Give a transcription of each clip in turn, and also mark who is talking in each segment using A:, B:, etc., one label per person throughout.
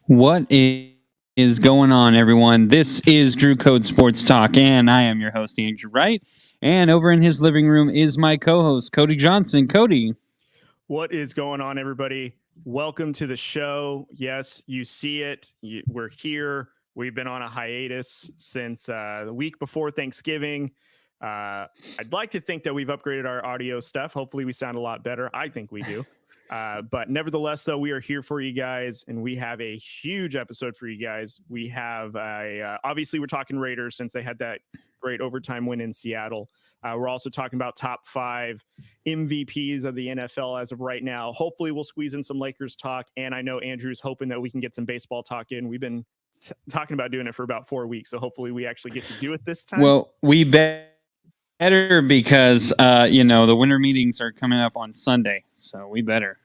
A: What is going on, everyone? This is Drew Code Sports Talk, and I am your host, Andrew Wright. And over in his living room is my co-host, Cody Johnson. Cody.
B: What is going on, everybody? Welcome to the show. Yes, you see it. We're here. We've been on a hiatus since the week before Thanksgiving. I'd like to think that we've upgraded our audio stuff. Hopefully, we sound a lot better. I think we do. But nevertheless, though, we are here for you guys, and we have a huge episode for you guys. We have obviously we're talking Raiders since they had that great overtime win in Seattle. We're also talking about top 5 MVPs of the NFL as of right now. Hopefully, we'll squeeze in some Lakers talk, and I know Andrew's hoping that we can get some baseball talk in. We've been talking about doing it for about 4 weeks, so hopefully we actually get to do it this time.
A: Well, we better because the winter meetings are coming up on Sunday, so we better.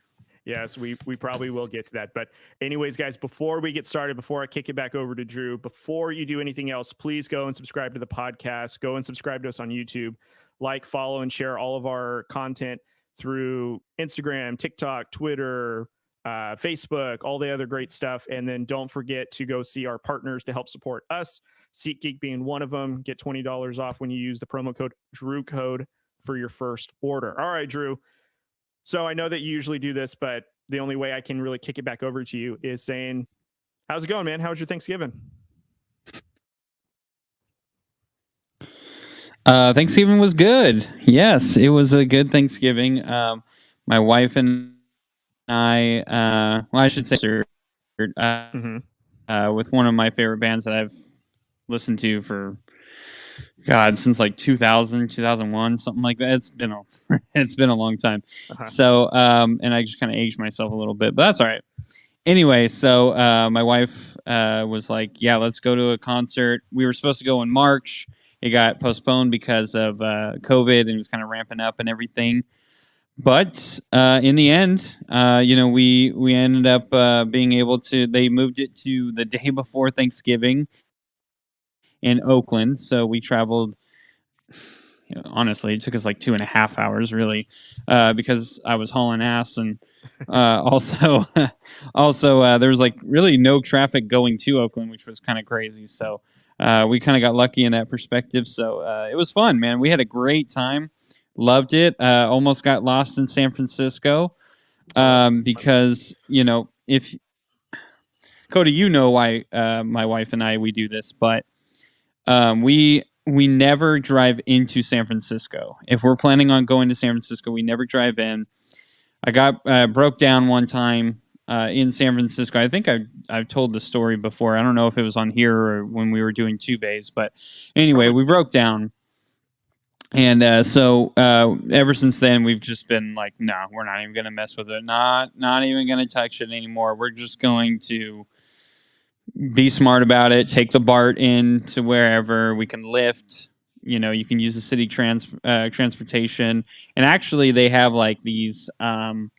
B: Yes, we probably will get to that. But anyways, guys, before we get started, before I kick it back over to Drew, before you do anything else, please go and subscribe to the podcast. Go and subscribe to us on YouTube. Like, follow, and share all of our content through Instagram, TikTok, Twitter, Facebook, all the other great stuff. And then don't forget to go see our partners to help support us. SeatGeek being one of them. Get $20 off when you use the promo code DrewCode for your first order. All right, Drew. So I know that you usually do this, but the only way I can really kick it back over to you is saying, how's it going, man? How was your Thanksgiving?
A: Thanksgiving was good. Yes, it was a good Thanksgiving. My wife and I, I should say, with one of my favorite bands that I've listened to for since like 2000, 2001, something like that. It's been a long time. So, and I just kind of aged myself a little bit, but that's all right. Anyway, so my wife was like, yeah, let's go to a concert. We were supposed to go in March. It got postponed because of COVID, and it was kind of ramping up and everything. But in the end, we ended up being able to. They moved it to the day before Thanksgiving in Oakland, so we traveled. Honestly, it took us like 2.5 hours, really, because I was hauling ass, and also there was like really no traffic going to Oakland, which was kind of crazy. So we kind of got lucky in that perspective. So it was fun, man. We had a great time. Loved it. Almost got lost in San Francisco because, if Cody, why my wife and I do this, but we never drive into San Francisco. If we're planning on going to San Francisco, we never drive in. I got broke down one time in San Francisco. I think I've told the story before. I don't know if it was on here or when we were doing 2 bays, but anyway, we broke down. And so ever since then, we've just been like, no, we're not even going to mess with it. Not even going to touch it anymore. We're just going to be smart about it. Take the BART in to wherever we can lift. You can use the city transportation. And actually, they have like these, what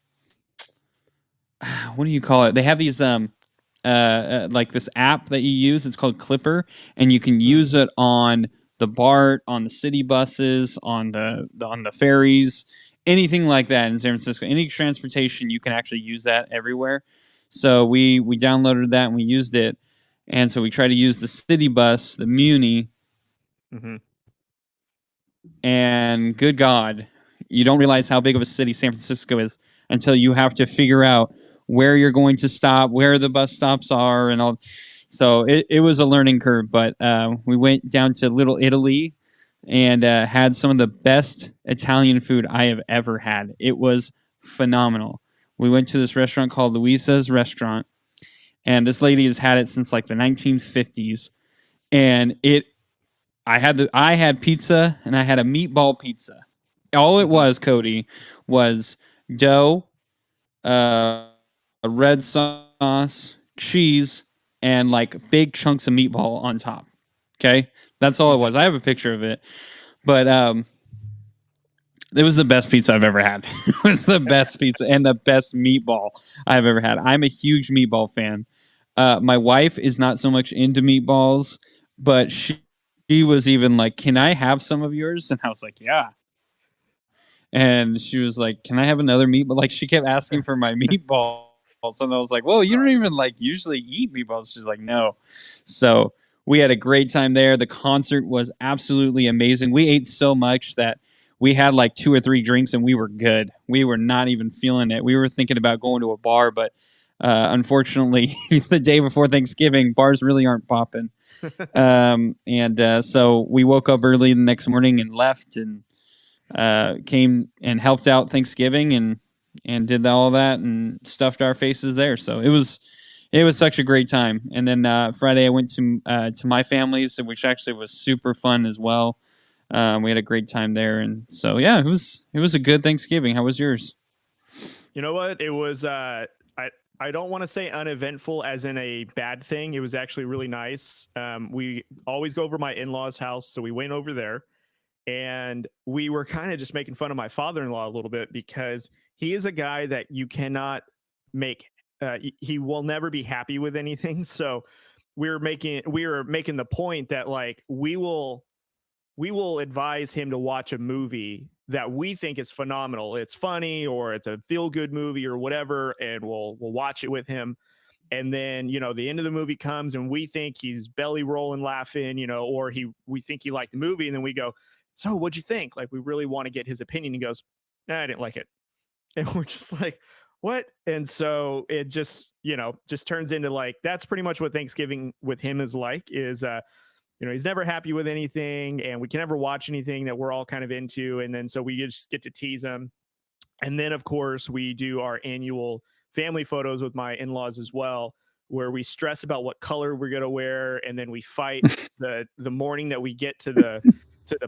A: do you call it? They have these like this app that you use. It's called Clipper, and you can use it on the BART, on the city buses, on the ferries, anything like that in San Francisco. Any transportation, you can actually use that everywhere. So we downloaded that and we used it. And so we try to use the city bus, the Muni.
B: Mm-hmm.
A: And good God, you don't realize how big of a city San Francisco is until you have to figure out where you're going to stop, where the bus stops are, and all. So it was a learning curve, but we went down to Little Italy and had some of the best Italian food I have ever had. It was phenomenal. We went to this restaurant called Luisa's Restaurant, and this lady has had it since like the 1950s. And I had pizza, and I had a meatball pizza. All it was, Cody, was dough, a red sauce, cheese, and like big chunks of meatball on top. Okay, that's all it was. I have a picture of it, but it was the best pizza I've ever had. It was the best pizza and the best meatball I've ever had. I'm a huge meatball fan. My wife is not so much into meatballs, but she was even like, "Can I have some of yours?" And I was like, "Yeah." And she was like, "Can I have another meatball?" Like, she kept asking for my meatballs. meatballs. And I was like, whoa, you don't even like usually eat meatballs. She's like, no. So we had a great time there. The concert was absolutely amazing. We ate so much that we had like 2 or 3 drinks and we were good. We were not even feeling it. We were thinking about going to a bar, but unfortunately, the day before Thanksgiving, bars really aren't popping. So we woke up early the next morning and left and came and helped out Thanksgiving and did all that and stuffed our faces there. So it was such a great time. And then Friday I went to my family's, which actually was super fun as well. We had a great time there, and so yeah, it was a good Thanksgiving. How was yours?
B: You know what? It was I don't want to say uneventful as in a bad thing. It was actually really nice. We always go over my in-laws' house, so we went over there, and we were kind of just making fun of my father-in-law a little bit because he is a guy that you cannot make. He will never be happy with anything. So we were making the point that like we will advise him to watch a movie that we think is phenomenal. It's funny or it's a feel-good movie or whatever, and we'll watch it with him. And then, the end of the movie comes and we think he's belly rolling laughing, or we think he liked the movie. And then we go, so what'd you think? Like, we really want to get his opinion. He goes, nah, I didn't like it. And we're just like, what? And so it just turns into like, that's pretty much what Thanksgiving with him is like, is, he's never happy with anything and we can never watch anything that we're all kind of into. And then so we just get to tease him. And then, of course, we do our annual family photos with my in-laws as well, where we stress about what color we're going to wear. And then we fight the morning that we get to the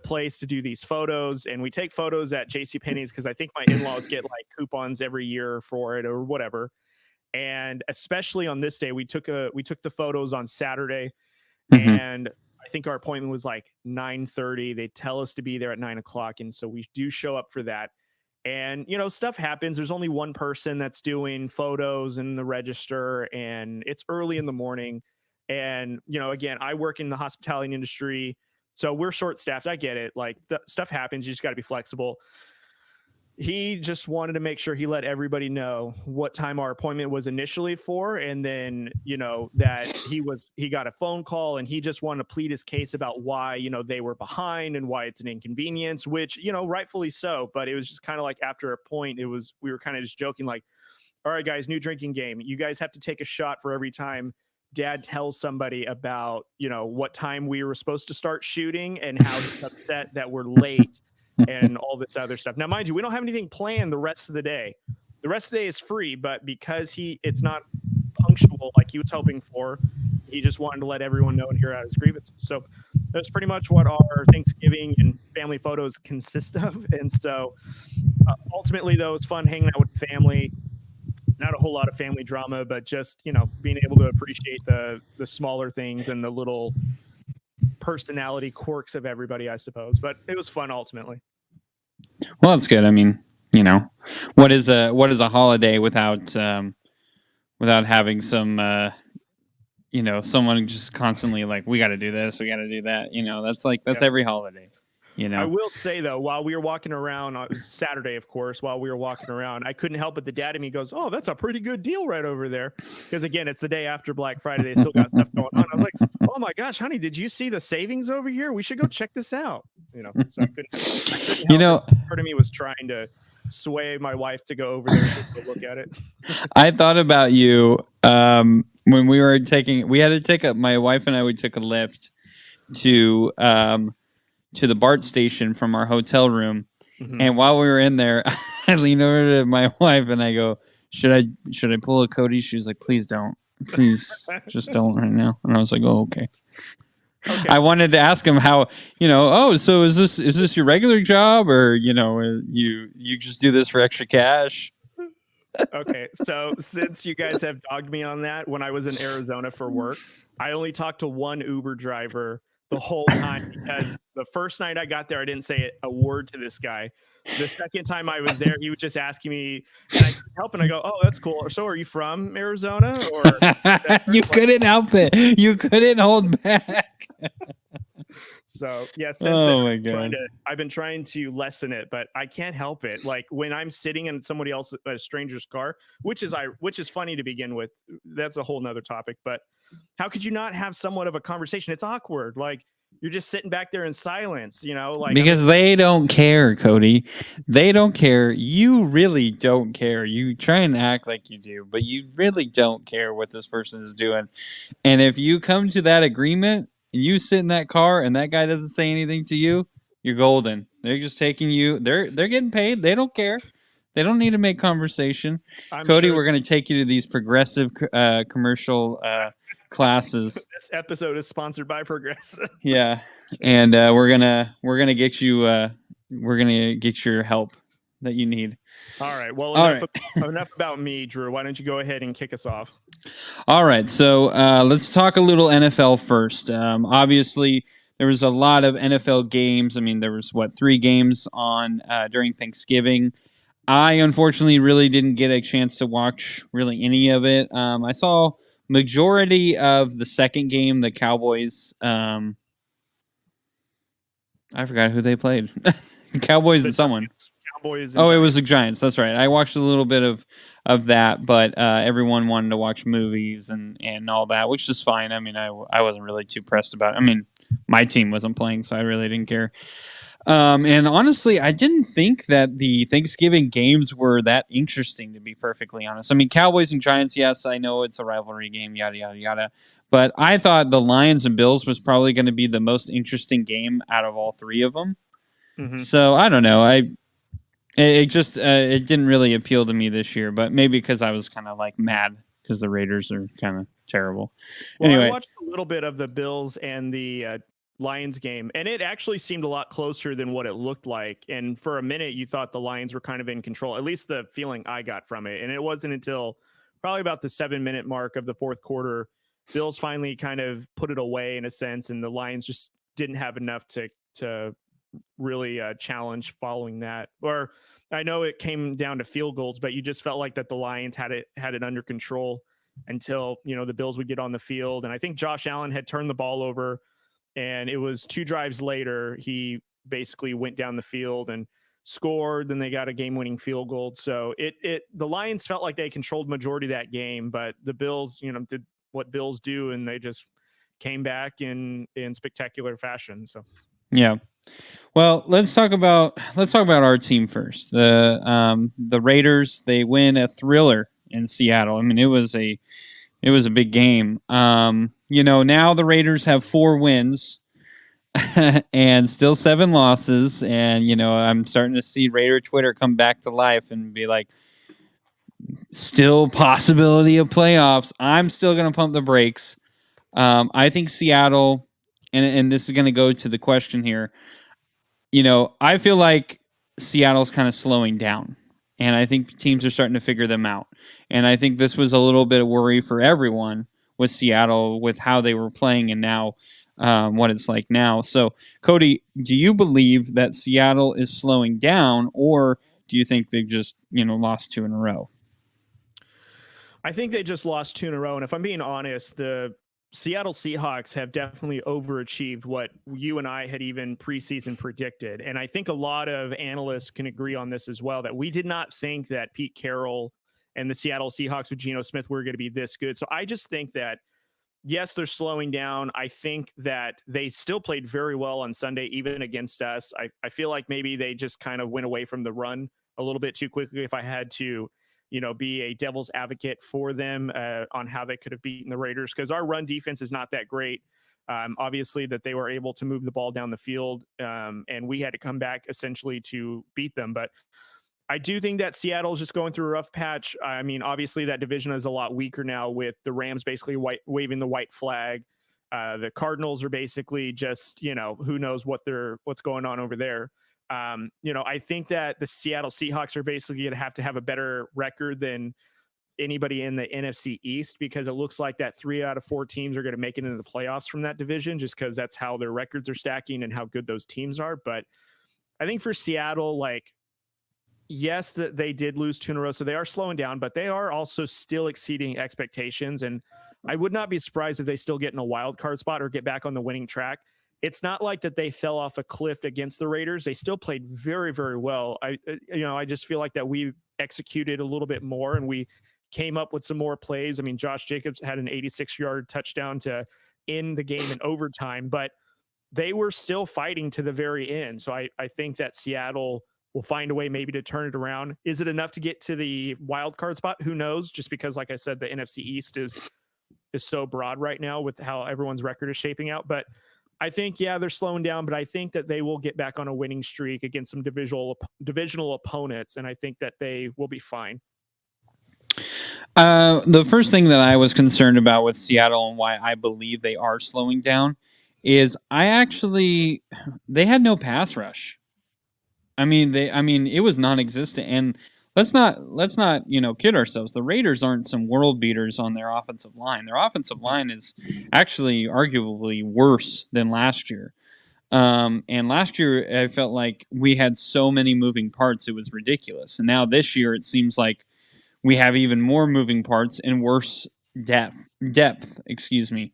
B: place to do these photos. And we take photos at JCPenney's because I think my in-laws get like coupons every year for it or whatever. And especially on this day, we took the photos on Saturday. Mm-hmm. And I think our appointment was like 9:30. They tell us to be there at 9:00. And so we do show up for that. And, stuff happens. There's only one person that's doing photos in the register and it's early in the morning. And, again, I work in the hospitality industry, so we're short staffed. I get it. Like stuff happens. You just got to be flexible. He just wanted to make sure he let everybody know what time our appointment was initially for. And then, that he got a phone call and he just wanted to plead his case about why, they were behind and why it's an inconvenience, which, rightfully so. But it was just kind of like after a point, we were kind of just joking like, all right, guys, new drinking game. You guys have to take a shot for every time Dad tells somebody about, what time we were supposed to start shooting and how he's upset that we're late. And all this other stuff. Now, mind you, we don't have anything planned the rest of the day. The rest of the day is free, but because it's not punctual like he was hoping for, he just wanted to let everyone know and hear out his grievances. So that's pretty much what our Thanksgiving and family photos consist of. And so ultimately, though, it's fun hanging out with family. Not a whole lot of family drama, but just, being able to appreciate the smaller things and the little personality quirks of everybody, I suppose. But it was fun ultimately.
A: Well, that's good. I mean, what is a holiday without having some someone just constantly like, we got to do this, we got to do that. That's every holiday.
B: I will say though, while we were walking around, it was Saturday, of course, while we were walking around, I couldn't help but the dad in me goes, oh, that's a pretty good deal right over there. Because again, it's the day after Black Friday. They still got stuff going on. I was like, oh my gosh, honey, did you see the savings over here? We should go check this out. So I couldn't help it. Part of me was trying to sway my wife to go over there to look at it.
A: I thought about you when we had to take my wife and I, we took a lift to the BART station from our hotel room. Mm-hmm. And while we were in there, I leaned over to my wife and I go, should I pull a Cody? She was like, please don't. Please just don't right now. And I was like, oh, okay. I wanted to ask him how, so is this your regular job or, you just do this for extra cash?
B: Okay. So since you guys have dogged me on that, when I was in Arizona for work, I only talked to one Uber driver the whole time because the first night I got there, I didn't say a word to this guy. The second time I was there, he was just asking me, and I couldn't help it. I go, oh, that's cool. So are you from Arizona? Or
A: you couldn't help it. You couldn't hold back.
B: So yeah, since
A: Oh
B: then,
A: my God.
B: I've been trying to lessen it, but I can't help it. Like when I'm sitting in somebody else, a stranger's car, which is funny to begin with. That's a whole nother topic. But how could you not have somewhat of a conversation? It's awkward. Like you're just sitting back there in silence, like,
A: Because
B: I mean,
A: they don't care, Cody. They don't care. You really don't care. You try and act like you do, but you really don't care what this person is doing. And if you come to that agreement and you sit in that car and that guy doesn't say anything to you, you're golden. They're just taking you. They're getting paid. They don't care. They don't need to make conversation.
B: I'm
A: Cody,
B: sure
A: we're going to take you to these progressive commercial classes.
B: this episode is sponsored by Progressive.
A: Yeah, and we're gonna get you we're gonna get your help that you need.
B: All right. Well, enough about me, Drew. Why don't you go ahead and kick us off?
A: All right, so let's talk a little NFL first. Obviously, there was a lot of NFL games. I mean, there was 3 games on during Thanksgiving. I unfortunately really didn't get a chance to watch really any of it. I saw majority of the second game, the Cowboys. I forgot who they played. Cowboys and someone.
B: Cowboys.
A: And Giants. It was the Giants. That's right. I watched a little bit of that, but everyone wanted to watch movies and all that, which is fine. I mean, I wasn't really too pressed about it. I mean, my team wasn't playing, so I really didn't care. And honestly, I didn't think that the Thanksgiving games were that interesting, to be perfectly honest. I mean, Cowboys and Giants, yes, I know it's a rivalry game, yada, yada, yada. But I thought the Lions and Bills was probably going to be the most interesting game out of all 3 of them. Mm-hmm. So I don't know. It didn't really appeal to me this year, but maybe because I was kind of like mad because the Raiders are kind of terrible.
B: Well,
A: anyway,
B: I watched a little bit of the Bills and the Lions game, and it actually seemed a lot closer than what it looked like. And for a minute, you thought the Lions were kind of in control, at least the feeling I got from it. And it wasn't until probably about the 7-minute mark of the fourth quarter, Bills finally kind of put it away in a sense, and the Lions just didn't have enough to really challenge following that. Or I know it came down to field goals, but you just felt like that the Lions had it under control until, the Bills would get on the field. And I think Josh Allen had turned the ball over, and it was 2 drives later, he basically went down the field and scored. Then they got a game-winning field goal. So the Lions felt like they controlled majority of that game, but the Bills, did what Bills do, and they just came back in spectacular fashion. So,
A: yeah. Well, let's talk about our team first. The Raiders, they win a thriller in Seattle. I mean, it was a big game. Now the Raiders have 4 wins and still 7 losses. And, I'm starting to see Raider Twitter come back to life and be like, still possibility of playoffs. I'm still going to pump the brakes. I think Seattle, and this is going to go to the question here, I feel like Seattle's kind of slowing down. And I think teams are starting to figure them out. And I think this was a little bit of worry for everyone with Seattle, with how they were playing and now what it's like now. So, Cody, do you believe that Seattle is slowing down, or do you think they've just, lost 2 in a row?
B: I think they just lost 2 in a row. And if I'm being honest, the Seattle Seahawks have definitely overachieved what you and I had even preseason predicted. And I think a lot of analysts can agree on this as well, that we did not think that Pete Carroll and the Seattle Seahawks with Geno Smith were going to be this good. So I just think that, yes, they're slowing down. I think that they still played very well on Sunday, even against us. I feel like maybe they just kind of went away from the run a little bit too quickly. If I had to, be a devil's advocate for them on how they could have beaten the Raiders, because our run defense is not that great. Obviously, that they were able to move the ball down the field, and we had to come back essentially to beat them. But I do think that Seattle's just going through a rough patch. I mean, obviously, that division is a lot weaker now with the Rams basically waving the white flag. The Cardinals are basically just, who knows what's going on over there. I think that the Seattle Seahawks are basically going to have a better record than anybody in the NFC East, because it looks like that 3 out of 4 teams are going to make it into the playoffs from that division, just because that's how their records are stacking and how good those teams are. But I think for Seattle, yes, that they did lose 2 in a row, so they are slowing down, but they are also still exceeding expectations. And I would not be surprised if they still get in a wild card spot or get back on the winning track. it's not like that they fell off a cliff against the Raiders. They still played very, very well. I just feel like that we executed a little bit more and we came up with some more plays. I mean, Josh Jacobs had an 86-yard touchdown to end the game in overtime, but they were still fighting to the very end. So I think that Seattle will find a way maybe to turn it around. Is it enough to get to the wild card spot? Who knows? Just because, like I said, the NFC East is so broad right now with how everyone's record is shaping out. But I think, yeah, they're slowing down, but I think that they will get back on a winning streak against some divisional opponents, and I think that they will be fine.
A: The first thing that I was concerned about with Seattle and why I believe they are slowing down is they had no pass rush. I mean, it was non-existent, and let's not kid ourselves. The Raiders aren't some world beaters on their offensive line. Their offensive line is actually arguably worse than last year. And last year, I felt like we had so many moving parts, it was ridiculous. And now this year, it seems like we have even more moving parts and worse depth. Excuse me.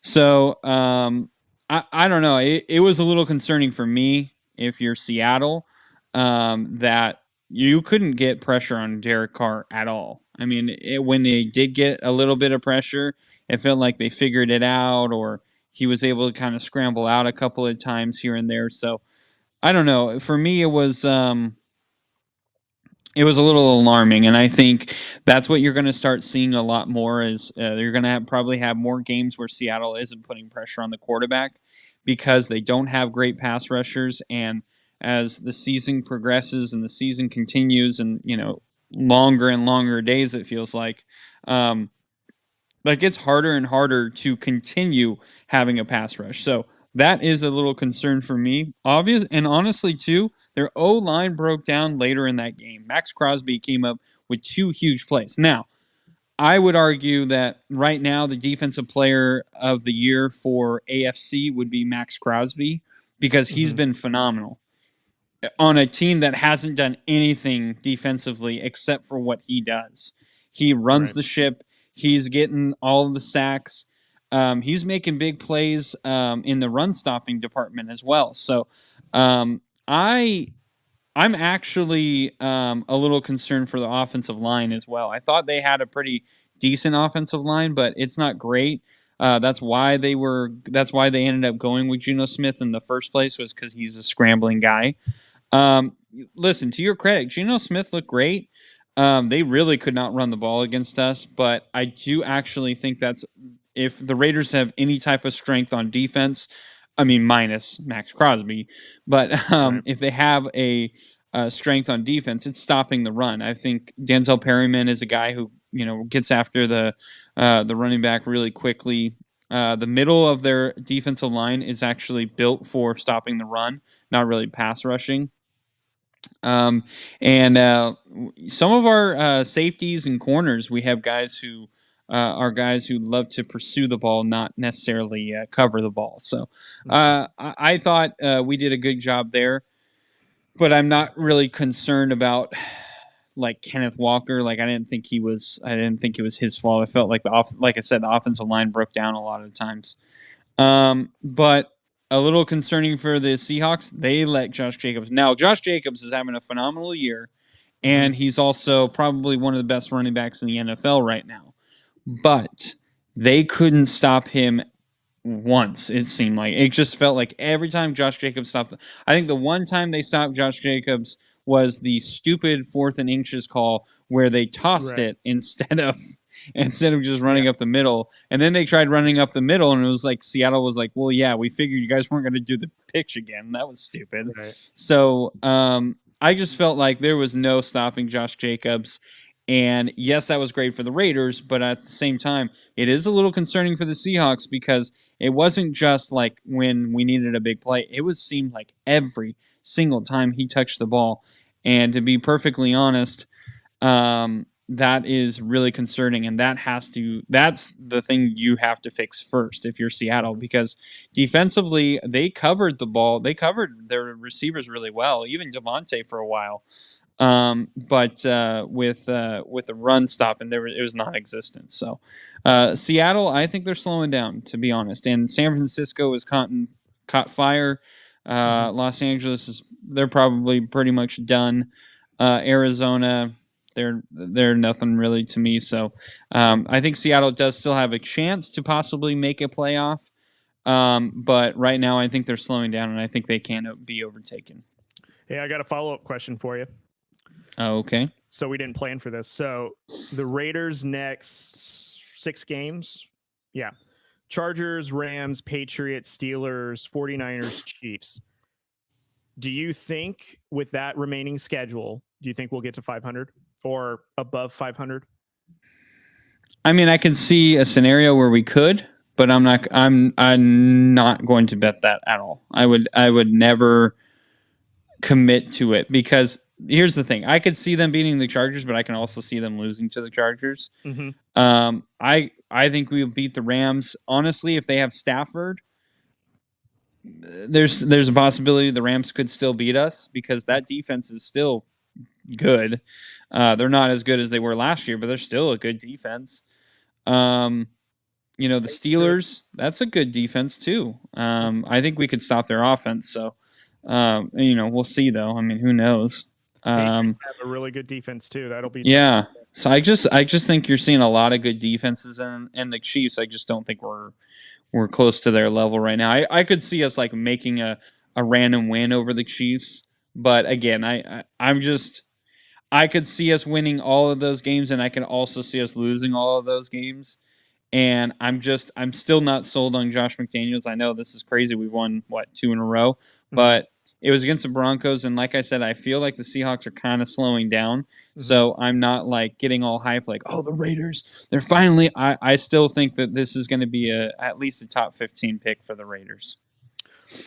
A: So I don't know. It was a little concerning for me if you're Seattle. That you couldn't get pressure on Derek Carr at all. I mean, when they did get a little bit of pressure, it felt like they figured it out, or he was able to kind of scramble out a couple of times here and there. So I don't know. For me, it was a little alarming, and I think that's what you're going to start seeing a lot more. Is you're going to probably have more games where Seattle isn't putting pressure on the quarterback because they don't have great pass rushers. And as the season progresses and the season continues, and longer and longer days, it feels like it's harder and harder to continue having a pass rush. So that is a little concern for me. Obvious, and honestly too, their O-line broke down later in that game. Max Crosby came up with 2 huge plays. Now, I would argue that right now the defensive player of the year for AFC would be Max Crosby because he's been phenomenal on a team that hasn't done anything defensively except for what he does. He runs the ship. He's getting all of the sacks. He's making big plays in the run stopping department as well. So I'm actually a little concerned for the offensive line as well. I thought they had a pretty decent offensive line, but it's not great. That's why they ended up going with Geno Smith in the first place, was because he's a scrambling guy. Listen, to your credit, Geno Smith looked great. They really could not run the ball against us, but I do actually think that's, if the Raiders have any type of strength on defense, I mean, minus Max Crosby, but if they have a strength on defense, it's stopping the run. I think Denzel Perryman is a guy who gets after the running back really quickly. The middle of their defensive line is actually built for stopping the run, not really pass rushing. And some of our safeties and corners, we have guys who are guys who love to pursue the ball, not necessarily cover the ball. So I thought we did a good job there, but I'm not really concerned about like Kenneth Walker. Like I didn't think it was his fault. I felt like like I said, the offensive line broke down a lot of the times. But a little concerning for the Seahawks, they let Josh Jacobs. Now, Josh Jacobs is having a phenomenal year, and he's also probably one of the best running backs in the NFL right now. But they couldn't stop him once, it seemed like. It just felt like every time Josh Jacobs stopped. I think the one time they stopped Josh Jacobs was the stupid 4th and inches call where they tossed it instead of just running up the middle. And then they tried running up the middle, and it was like Seattle was like, well, yeah, we figured you guys weren't going to do the pitch again. That was stupid. So I just felt like there was no stopping Josh Jacobs. And yes, that was great for the Raiders, but at the same time, it is a little concerning for the Seahawks because it wasn't just like when we needed a big play. It seemed like every single time he touched the ball. And to be perfectly honest, that is really concerning, and that's the thing you have to fix first if you're Seattle, because defensively they covered the ball. They covered their receivers really well, even Devontae for a while. But with the run stopping, it was non-existent. So Seattle, I think they're slowing down, to be honest. And San Francisco is caught caught fire. Los Angeles they're probably pretty much done. Arizona, they're nothing really to me. So I think Seattle does still have a chance to possibly make a playoff. But right now I think they're slowing down, and I think they can be overtaken.
B: Hey, I got a follow-up question for you.
A: Oh, okay.
B: So we didn't plan for this. So the Raiders next 6 games. Yeah. Chargers, Rams, Patriots, Steelers, 49ers, Chiefs. Do you think with that remaining schedule, do you think we'll get to 500 or above 500?
A: I mean, I can see a scenario where we could, but I'm not going to bet that at all. I would never commit to it, because here's the thing. I could see them beating the Chargers, but I can also see them losing to the Chargers. I think we'll beat the Rams. Honestly, if they have Stafford, there's a possibility the Rams could still beat us, because that defense is still good. They're not as good as they were last year, but they're still a good defense. The Steelers, that's a good defense too. I think we could stop their offense. So, we'll see though. I mean, who knows?
B: Patriots have a really good defense too. That'll be
A: tough. So I just think you're seeing a lot of good defenses in the Chiefs. I just don't think we're close to their level right now. I could see us like making a random win over the Chiefs, but again, I could see us winning all of those games, and I can also see us losing all of those games. And I'm still not sold on Josh McDaniels. I know this is crazy. We won 2 in a row, but it was against the Broncos, and like I said, I feel like the Seahawks are kind of slowing down. So I'm not like getting all hype like, oh, the Raiders, they're finally. I still think that this is going to be at least a top 15 pick for the Raiders.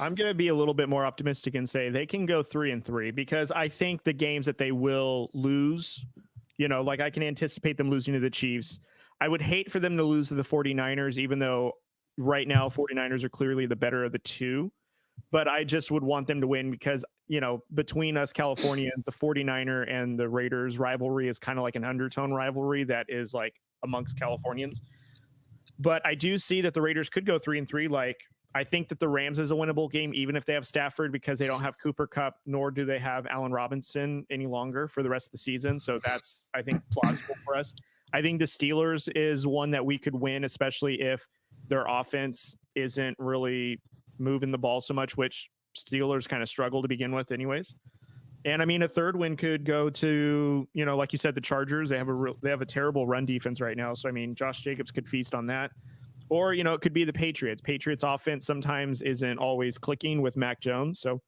B: I'm going to be a little bit more optimistic and say they can go 3-3, because I think the games that they will lose, like I can anticipate them losing to the Chiefs. I would hate for them to lose to the 49ers, even though right now 49ers are clearly the better of the two. But I just would want them to win, because, between us Californians, the 49er and the Raiders rivalry is kind of like an undertone rivalry that is like amongst Californians. But I do see that the Raiders could go 3-3. Like, I think that the Rams is a winnable game, even if they have Stafford, because they don't have Cooper Kupp, nor do they have Allen Robinson any longer for the rest of the season. So that's, I think, plausible for us. I think the Steelers is one that we could win, especially if their offense isn't really moving the ball so much, which Steelers kind of struggle to begin with anyways. And I mean, a third win could go to, like you said, the Chargers. They have a terrible run defense right now. So, I mean, Josh Jacobs could feast on that. Or, it could be the Patriots. Patriots offense sometimes isn't always clicking with Mac Jones. So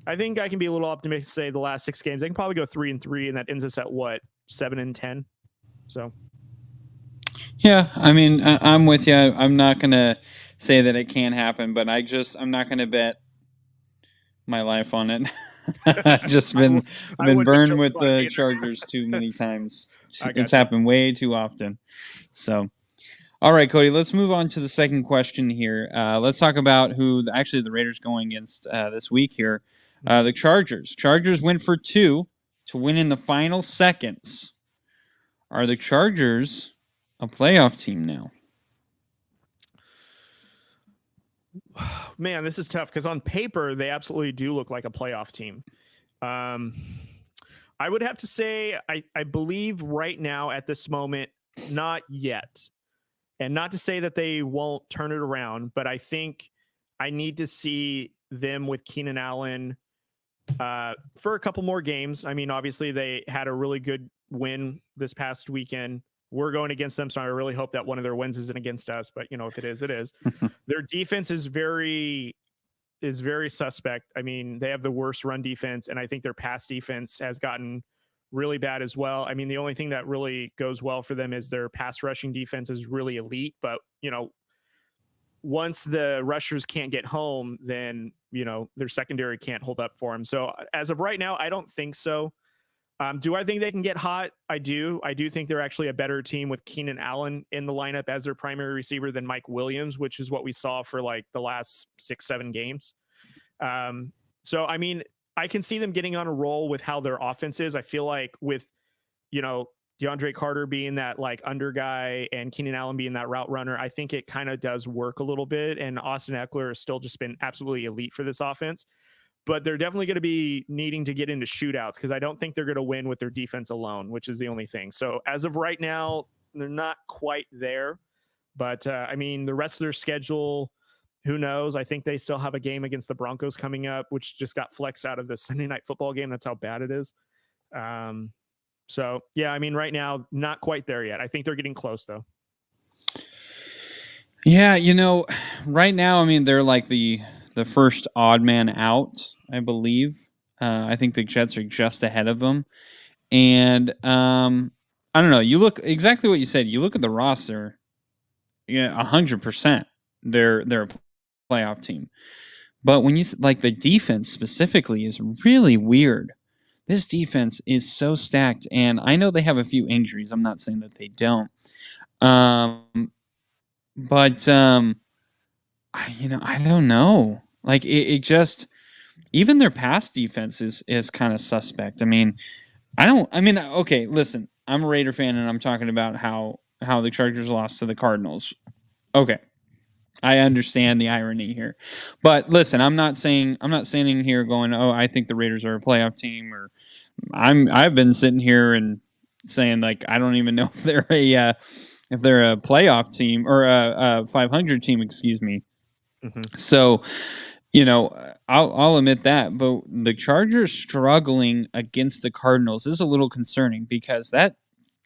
B: I think I can be a little optimistic, say the last 6 games. They can probably go 3-3, and that ends us at 7-10. So.
A: Yeah, I mean, I'm with you. I'm not going to say that it can't happen, but I'm not going to bet my life on it. I've just been burned with the Chargers too many times. It's happened way too often. So, all right, Cody, let's move on to the second question here. Let's talk about who actually the Raiders going against this week here. The Chargers. Chargers went for 2 to win in the final seconds. Are the Chargers a playoff team now?
B: Man, this is tough, because on paper they absolutely do look like a playoff team. I would have to say I believe right now at this moment, not yet. And not to say that they won't turn it around, but I think I need to see them with Keenan Allen for a couple more games. I mean, obviously they had a really good win this past weekend. We're going against them, so I really hope that one of their wins isn't against us. But if it is, it is. Their defense is very suspect. I mean, they have the worst run defense, and I think their pass defense has gotten really bad as well. I mean, the only thing that really goes well for them is their pass rushing defense is really elite. But once the rushers can't get home, then their secondary can't hold up for them. So as of right now, I don't think so. Do I think they can get hot? I do. I do think they're actually a better team with Keenan Allen in the lineup as their primary receiver than Mike Williams, which is what we saw for like the last 6-7 games. So, I mean, I can see them getting on a roll with how their offense is. I feel like with, DeAndre Carter being that like under guy and Keenan Allen being that route runner, I think it kind of does work a little bit. And Austin Eckler has still just been absolutely elite for this offense. But they're definitely going to be needing to get into shootouts because I don't think they're going to win with their defense alone, which is the only thing. So as of right now, they're not quite there. But I mean, the rest of their schedule, who knows? I think they still have a game against the Broncos coming up, which just got flexed out of the Sunday Night Football game. That's how bad it is. So, yeah, I mean, right now, not quite there yet. I think they're getting close, though.
A: Yeah, right now, I mean, they're like the first odd man out, I believe. I think the Jets are just ahead of them. And I don't know. You look exactly what you said. You look at the roster, 100%. They're a playoff team. But when you like the defense specifically is really weird. This defense is so stacked, and I know they have a few injuries. I'm not saying that they don't. But I don't know. Like it just even their pass defense is kind of suspect. I mean, okay, listen, I'm a Raider fan and I'm talking about how the Chargers lost to the Cardinals. Okay. I understand the irony here. But listen, I'm not standing here going, "Oh, I think the Raiders are a playoff team," or I've been sitting here and saying like I don't even know if they're a playoff team or a 500 team, excuse me. Mm-hmm. So, I'll admit that, but the Chargers struggling against the Cardinals is a little concerning because that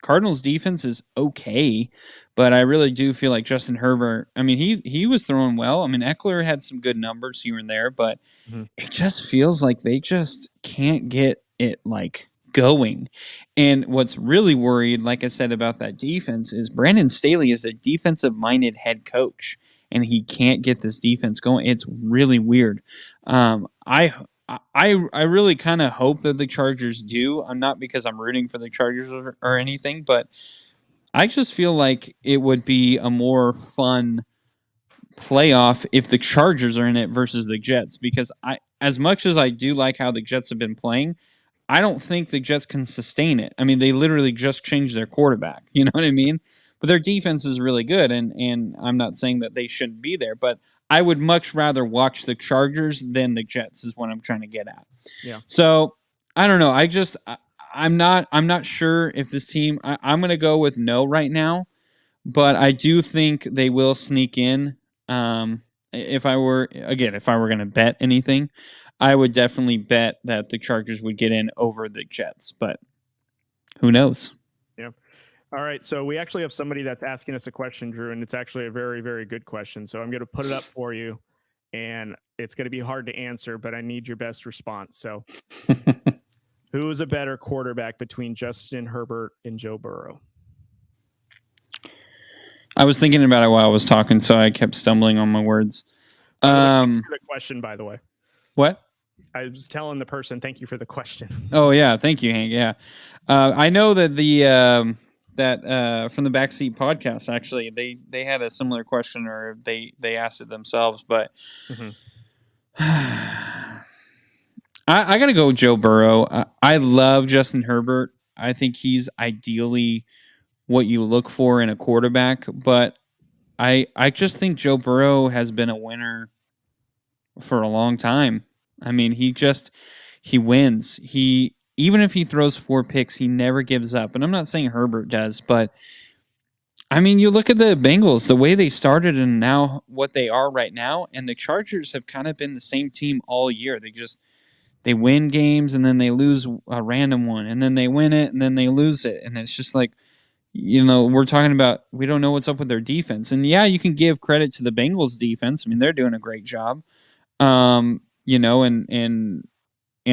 A: Cardinals defense is okay, but I really do feel like Justin Herbert, I mean, he was throwing well. I mean, Eckler had some good numbers here and there, but it just feels like they just can't get it like going. And what's really worried, like I said about that defense, is Brandon Staley is a defensive-minded head coach, and he can't get this defense going. It's really weird. I really kind of hope that the Chargers do. I'm not because I'm rooting for the Chargers or anything, but I just feel like it would be a more fun playoff if the Chargers are in it versus the Jets, because as much as I do like how the Jets have been playing, I don't think the Jets can sustain it. I mean, they literally just changed their quarterback. You know what I mean? But their defense is really good, and I'm not saying that they shouldn't be there, but I would much rather watch the Chargers than the Jets is what I'm trying to get at.
B: Yeah.
A: So I don't know. I'm not sure if this team. I'm going to go with no right now, but I do think they will sneak in. If I were going to bet anything, I would definitely bet that the Chargers would get in over the Jets, but who knows?
B: Yeah. All right. So we actually have somebody that's asking us a question, Drew, and it's actually a very, very good question. So I'm going to put it up for you, and it's going to be hard to answer, but I need your best response. So who is a better quarterback between Justin Herbert and Joe Burrow?
A: I was thinking about it while I was talking, so I kept stumbling on my words.
B: The question, by the way.
A: What?
B: I was telling the person, thank you for the question.
A: Oh yeah, thank you, Hank. Yeah, I know that the from the Backseat podcast, actually, they had a similar question, or they asked it themselves, but I got to go with Joe Burrow. I love Justin Herbert. I think he's ideally what you look for in a quarterback, but I just think Joe Burrow has been a winner for a long time. I mean, he wins. Even if he throws 4 picks, he never gives up. And I'm not saying Herbert does, but I mean, you look at the Bengals, the way they started and now what they are right now, and the Chargers have kind of been the same team all year. They win games and then they lose a random one, and then they win it and then they lose it. And it's just like, we're talking about, we don't know what's up with their defense. And yeah, you can give credit to the Bengals defense. I mean, they're doing a great job. And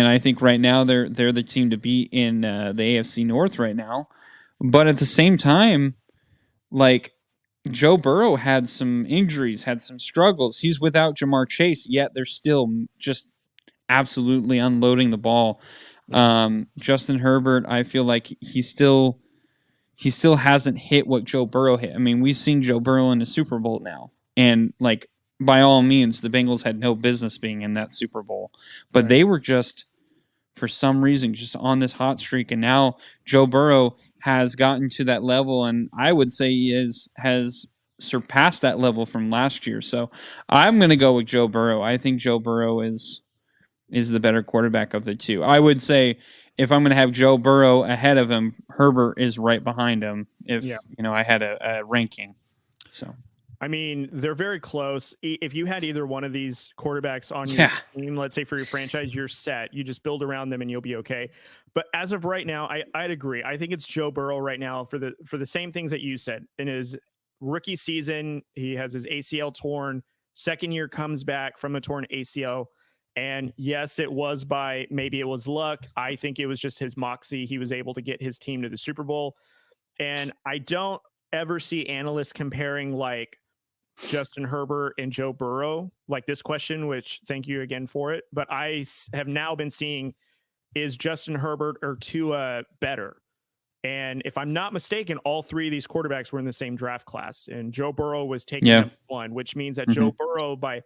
A: I think right now they're the team to beat in the AFC North right now. But at the same time, like, Joe Burrow had some injuries, had some struggles. He's without Jamar Chase, yet they're still just absolutely unloading the ball. Justin Herbert, I feel like he still hasn't hit what Joe Burrow hit. I mean, we've seen Joe Burrow in the Super Bowl now, and like, by all means, the Bengals had no business being in that Super Bowl, but they were just, for some reason, just on this hot streak. And now Joe Burrow has gotten to that level, and I would say he has surpassed that level from last year. So I'm going to go with Joe Burrow. I think Joe Burrow is the better quarterback of the two. I would say if I'm going to have Joe Burrow ahead of him, Herbert is right behind him. If I had a ranking, so.
B: I mean, they're very close. If you had either one of these quarterbacks on your team, let's say for your franchise, you're set. You just build around them and you'll be okay. But as of right now, I'd agree. I think it's Joe Burrow right now for the same things that you said. In his rookie season, he has his ACL torn. Second year comes back from a torn ACL. And yes, it was maybe it was luck. I think it was just his moxie. He was able to get his team to the Super Bowl. And I don't ever see analysts comparing like Justin Herbert and Joe Burrow, like this question, which thank you again for it. But I have now been seeing, is Justin Herbert or Tua better? And if I'm not mistaken, all three of these quarterbacks were in the same draft class. And Joe Burrow was taken number one, which means that Joe Burrow, by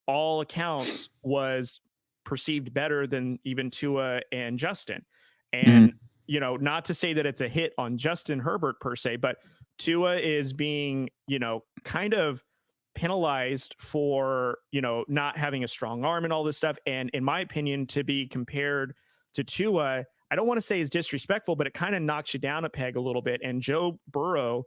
B: all accounts, was perceived better than even Tua and Justin. And, not to say that it's a hit on Justin Herbert per se, but Tua is being, kind of penalized for, not having a strong arm and all this stuff. And in my opinion, to be compared to Tua, I don't want to say is disrespectful, but it kind of knocks you down a peg a little bit. And Joe Burrow,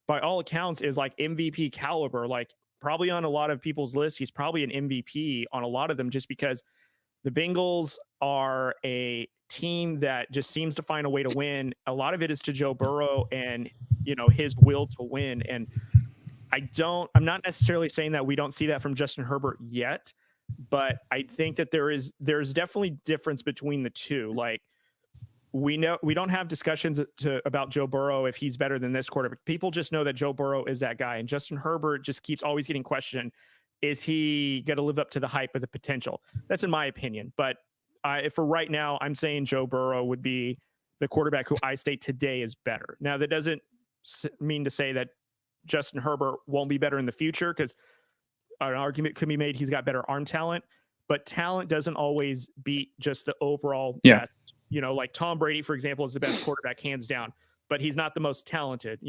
B: by all accounts, is like MVP caliber, like probably on a lot of people's lists. He's probably an MVP on a lot of them, just because the Bengals are a team that just seems to find a way to win. A lot of it is to Joe Burrow and, his will to win. And I'm not necessarily saying that we don't see that from Justin Herbert yet, but I think that there's definitely difference between the two. Like, we know we don't have discussions about Joe Burrow if he's better than this quarterback. People just know that Joe Burrow is that guy, and Justin Herbert just keeps always getting questioned. Is he going to live up to the hype of the potential? That's in my opinion. But for right now, I'm saying Joe Burrow would be the quarterback who I state today is better. Now, that doesn't mean to say that Justin Herbert won't be better in the future, because an argument could be made he's got better arm talent, but talent doesn't always beat just the overall best. Like Tom Brady, for example, is the best quarterback hands down, but he's not the most talented.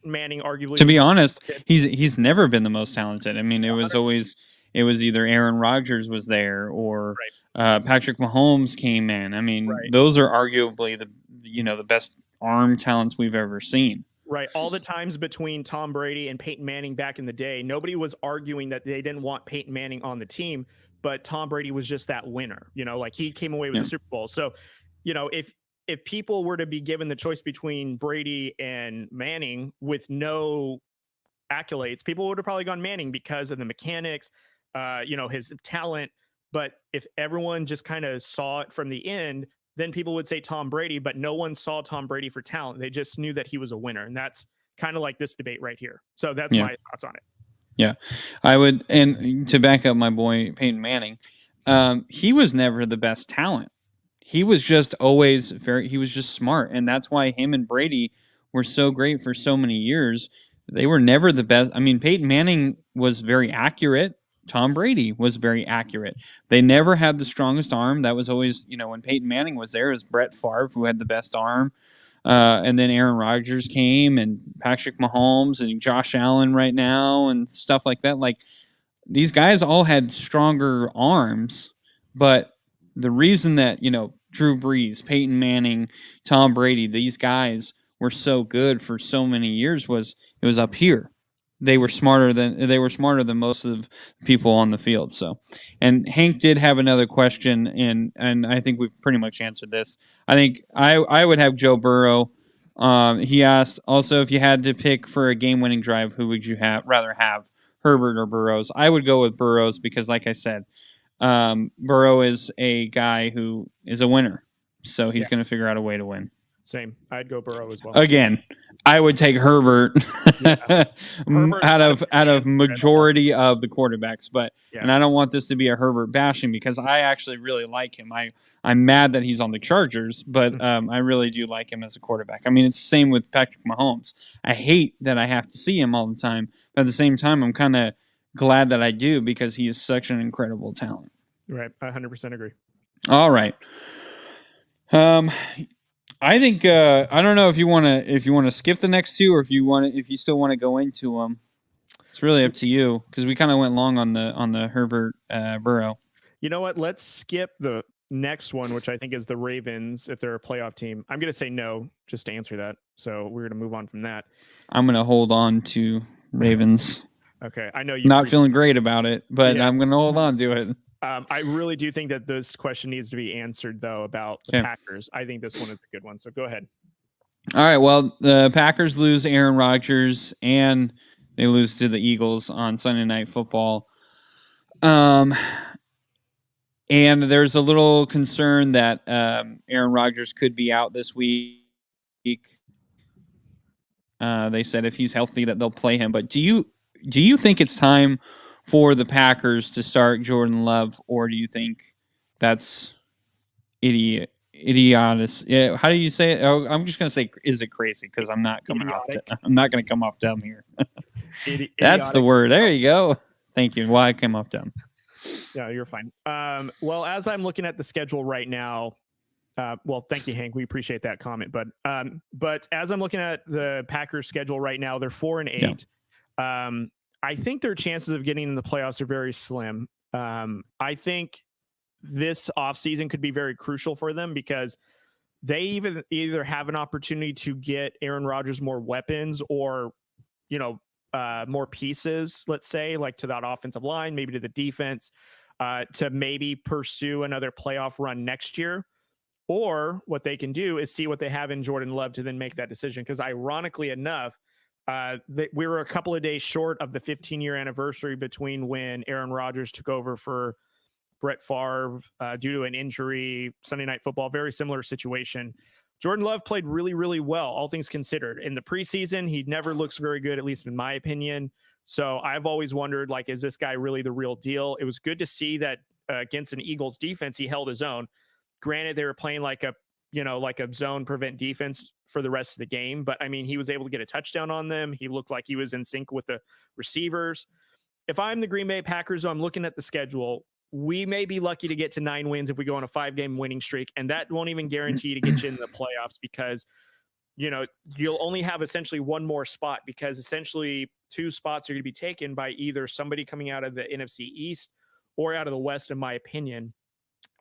B: Manning, arguably.
A: To be honest, he's never been the most talented. I mean, it was either Aaron Rodgers was there or Patrick Mahomes came in. I mean, those are arguably the best arm talents we've ever seen.
B: Right. All the times between Tom Brady and Peyton Manning back in the day, nobody was arguing that they didn't want Peyton Manning on the team, but Tom Brady was just that winner. Like he came away with the Super Bowl. So, if people were to be given the choice between Brady and Manning with no accolades, people would have probably gone Manning because of the mechanics, his talent. But if everyone just kind of saw it from the end, then people would say Tom Brady, but no one saw Tom Brady for talent. They just knew that he was a winner. And that's kind of like this debate right here. So that's my thoughts on it.
A: Yeah, I would. And to back up my boy, Peyton Manning, he was never the best talent. He was just always he was just smart. And that's why him and Brady were so great for so many years. They were never the best. I mean, Peyton Manning was very accurate. Tom Brady was very accurate. They never had the strongest arm. That was always, when Peyton Manning was there, it was Brett Favre who had the best arm. And then Aaron Rodgers came and Patrick Mahomes and Josh Allen right now and stuff like that. Like, these guys all had stronger arms, but the reason that, Drew Brees, Peyton Manning, Tom Brady, these guys were so good for so many years was it was up here. They were smarter than most of the people on the field. So, and Hank did have another question, and I think we've pretty much answered this. I think I would have Joe Burrow. He asked also, if you had to pick for a game-winning drive, who would you rather have, Herbert or Burrows? I would go with Burrows because, like I said, Burrow is a guy who is a winner, so he's going to figure out a way to win.
B: Same. I'd go Burrow as well.
A: Again, I would take Herbert out of majority of the quarterbacks, but and I don't want this to be a Herbert bashing because I actually really like him. I'm mad that he's on the Chargers, but I really do like him as a quarterback. I mean, it's the same with Patrick Mahomes. I hate that I have to see him all the time, but at the same time, I'm kind of glad that I do because he is such an incredible talent.
B: Right. I 100% agree.
A: All right. I think I don't know if you want to skip the next two or if you still want to go into them. It's really up to you because we kind of went long on the Herbert Burrow.
B: You know what? Let's skip the next one, which I think is the Ravens if they're a playoff team. I'm going to say no just to answer that. So we're going to move on from that.
A: I'm going to hold on to Ravens.
B: Okay. I know you're
A: not feeling great about it, but
B: yeah.
A: I'm going to hold on to it.
B: I really do think that this question needs to be answered, though, about the Packers. I think this one is a good one. So go ahead.
A: All right. Well, the Packers lose Aaron Rodgers and they lose to the Eagles on Sunday Night Football. And there's a little concern that Aaron Rodgers could be out this week. They said if he's healthy that they'll play him. But do you think it's time for the Packers to start Jordan Love, or do you think that's idiotic? Yeah, how do you say it? Oh, I'm just gonna say, is it crazy? Because I'm not coming idiotic. I'm not gonna come off dumb here. That's the word. There you go. Thank you. Why I came off dumb?
B: Yeah, you're fine. Well, as I'm looking at the schedule right now, well, thank you, Hank. We appreciate that comment. But as I'm looking at the Packers schedule right now, they're 4-8. Yeah. I think their chances of getting in the playoffs are very slim. I think this offseason could be very crucial for them because they either have an opportunity to get Aaron Rodgers more weapons or, more pieces, let's say, like to that offensive line, maybe to the defense, to maybe pursue another playoff run next year. Or what they can do is see what they have in Jordan Love to then make that decision. Because ironically enough, we were a couple of days short of the 15-year anniversary between when Aaron Rodgers took over for Brett Favre due to an injury. Sunday Night Football, very similar situation. Jordan Love played really, really well, all things considered. In the preseason, he never looks very good, at least in my opinion. So I've always wondered, is this guy really the real deal? It was good to see that against an Eagles defense, he held his own. Granted, they were playing like a zone prevent defense for the rest of the game. But, I mean, he was able to get a touchdown on them. He looked like he was in sync with the receivers. If I'm the Green Bay Packers, I'm looking at the schedule. We may be lucky to get to 9 wins if we go on a 5-game winning streak. And that won't even guarantee to get you in the playoffs because, you'll only have essentially one more spot because essentially 2 spots are going to be taken by either somebody coming out of the NFC East or out of the West, in my opinion.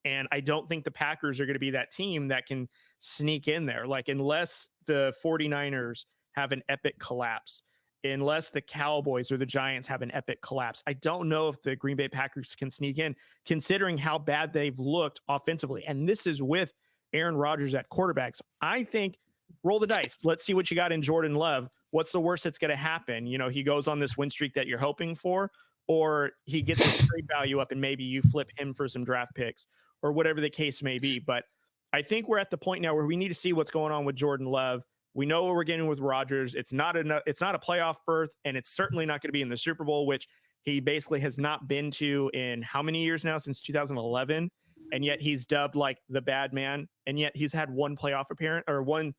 B: And I don't think the Packers are going to be that team that can sneak in there. Unless the 49ers have an epic collapse, unless the Cowboys or the Giants have an epic collapse, I don't know if the Green Bay Packers can sneak in, considering how bad they've looked offensively. And this is with Aaron Rodgers at quarterback. So I think roll the dice. Let's see what you got in Jordan Love. What's the worst that's going to happen? He goes on this win streak that you're hoping for, or he gets his trade value up and maybe you flip him for some draft picks or whatever the case may be. But I think we're at the point now where we need to see what's going on with Jordan Love. We know what we're getting with Rodgers. It's not a playoff berth, and it's certainly not going to be in the Super Bowl, which he basically has not been to in how many years now, since 2011. And yet he's dubbed like the bad man. And yet he's had one playoff appearance or one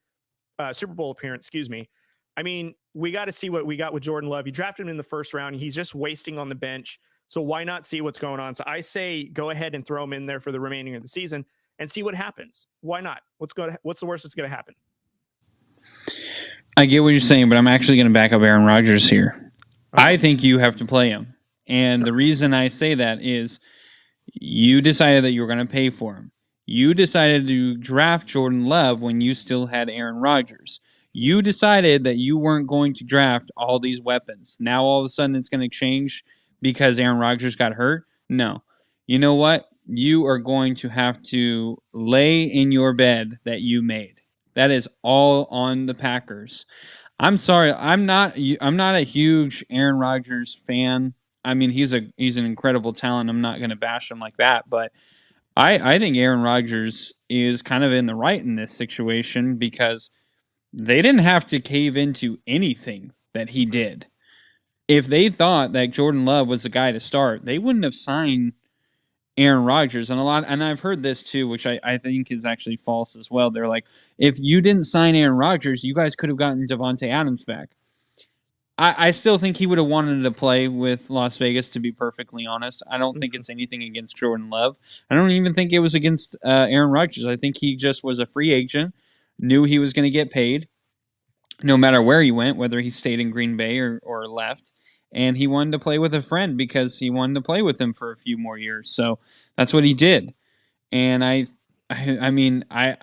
B: Super Bowl appearance, excuse me. I mean, we got to see what we got with Jordan Love. You drafted him in the first round. He's just wasting on the bench. So why not see what's going on? So I say go ahead and throw him in there for the remaining of the season and see what happens. Why not? What's the worst that's going to happen?
A: I get what you're saying, but I'm actually going to back up Aaron Rodgers here. Okay. I think you have to play him. And the reason I say that is you decided that you were going to pay for him. You decided to draft Jordan Love when you still had Aaron Rodgers. You decided that you weren't going to draft all these weapons. Now all of a sudden it's going to change because Aaron Rodgers got hurt? No. You know what? You are going to have to lay in your bed that you made. That is all on the Packers. I'm sorry. I'm not a huge Aaron Rodgers fan. I mean, he's an incredible talent. I'm not going to bash him like that, but I think Aaron Rodgers is kind of in the right in this situation because they didn't have to cave into anything that he did. If they thought that Jordan Love was the guy to start, they wouldn't have signed Aaron Rodgers. And I've heard this too, which I think is actually false as well. They're like, if you didn't sign Aaron Rodgers, you guys could have gotten Devontae Adams back. I still think he would have wanted to play with Las Vegas, to be perfectly honest. I don't think it's anything against Jordan Love. I don't even think it was against Aaron Rodgers. I think he just was a free agent. knew he was going to get paid no matter where he went, whether he stayed in Green Bay or left. And he wanted to play with a friend because he wanted to play with him for a few more years. So that's what he did. And I mean, I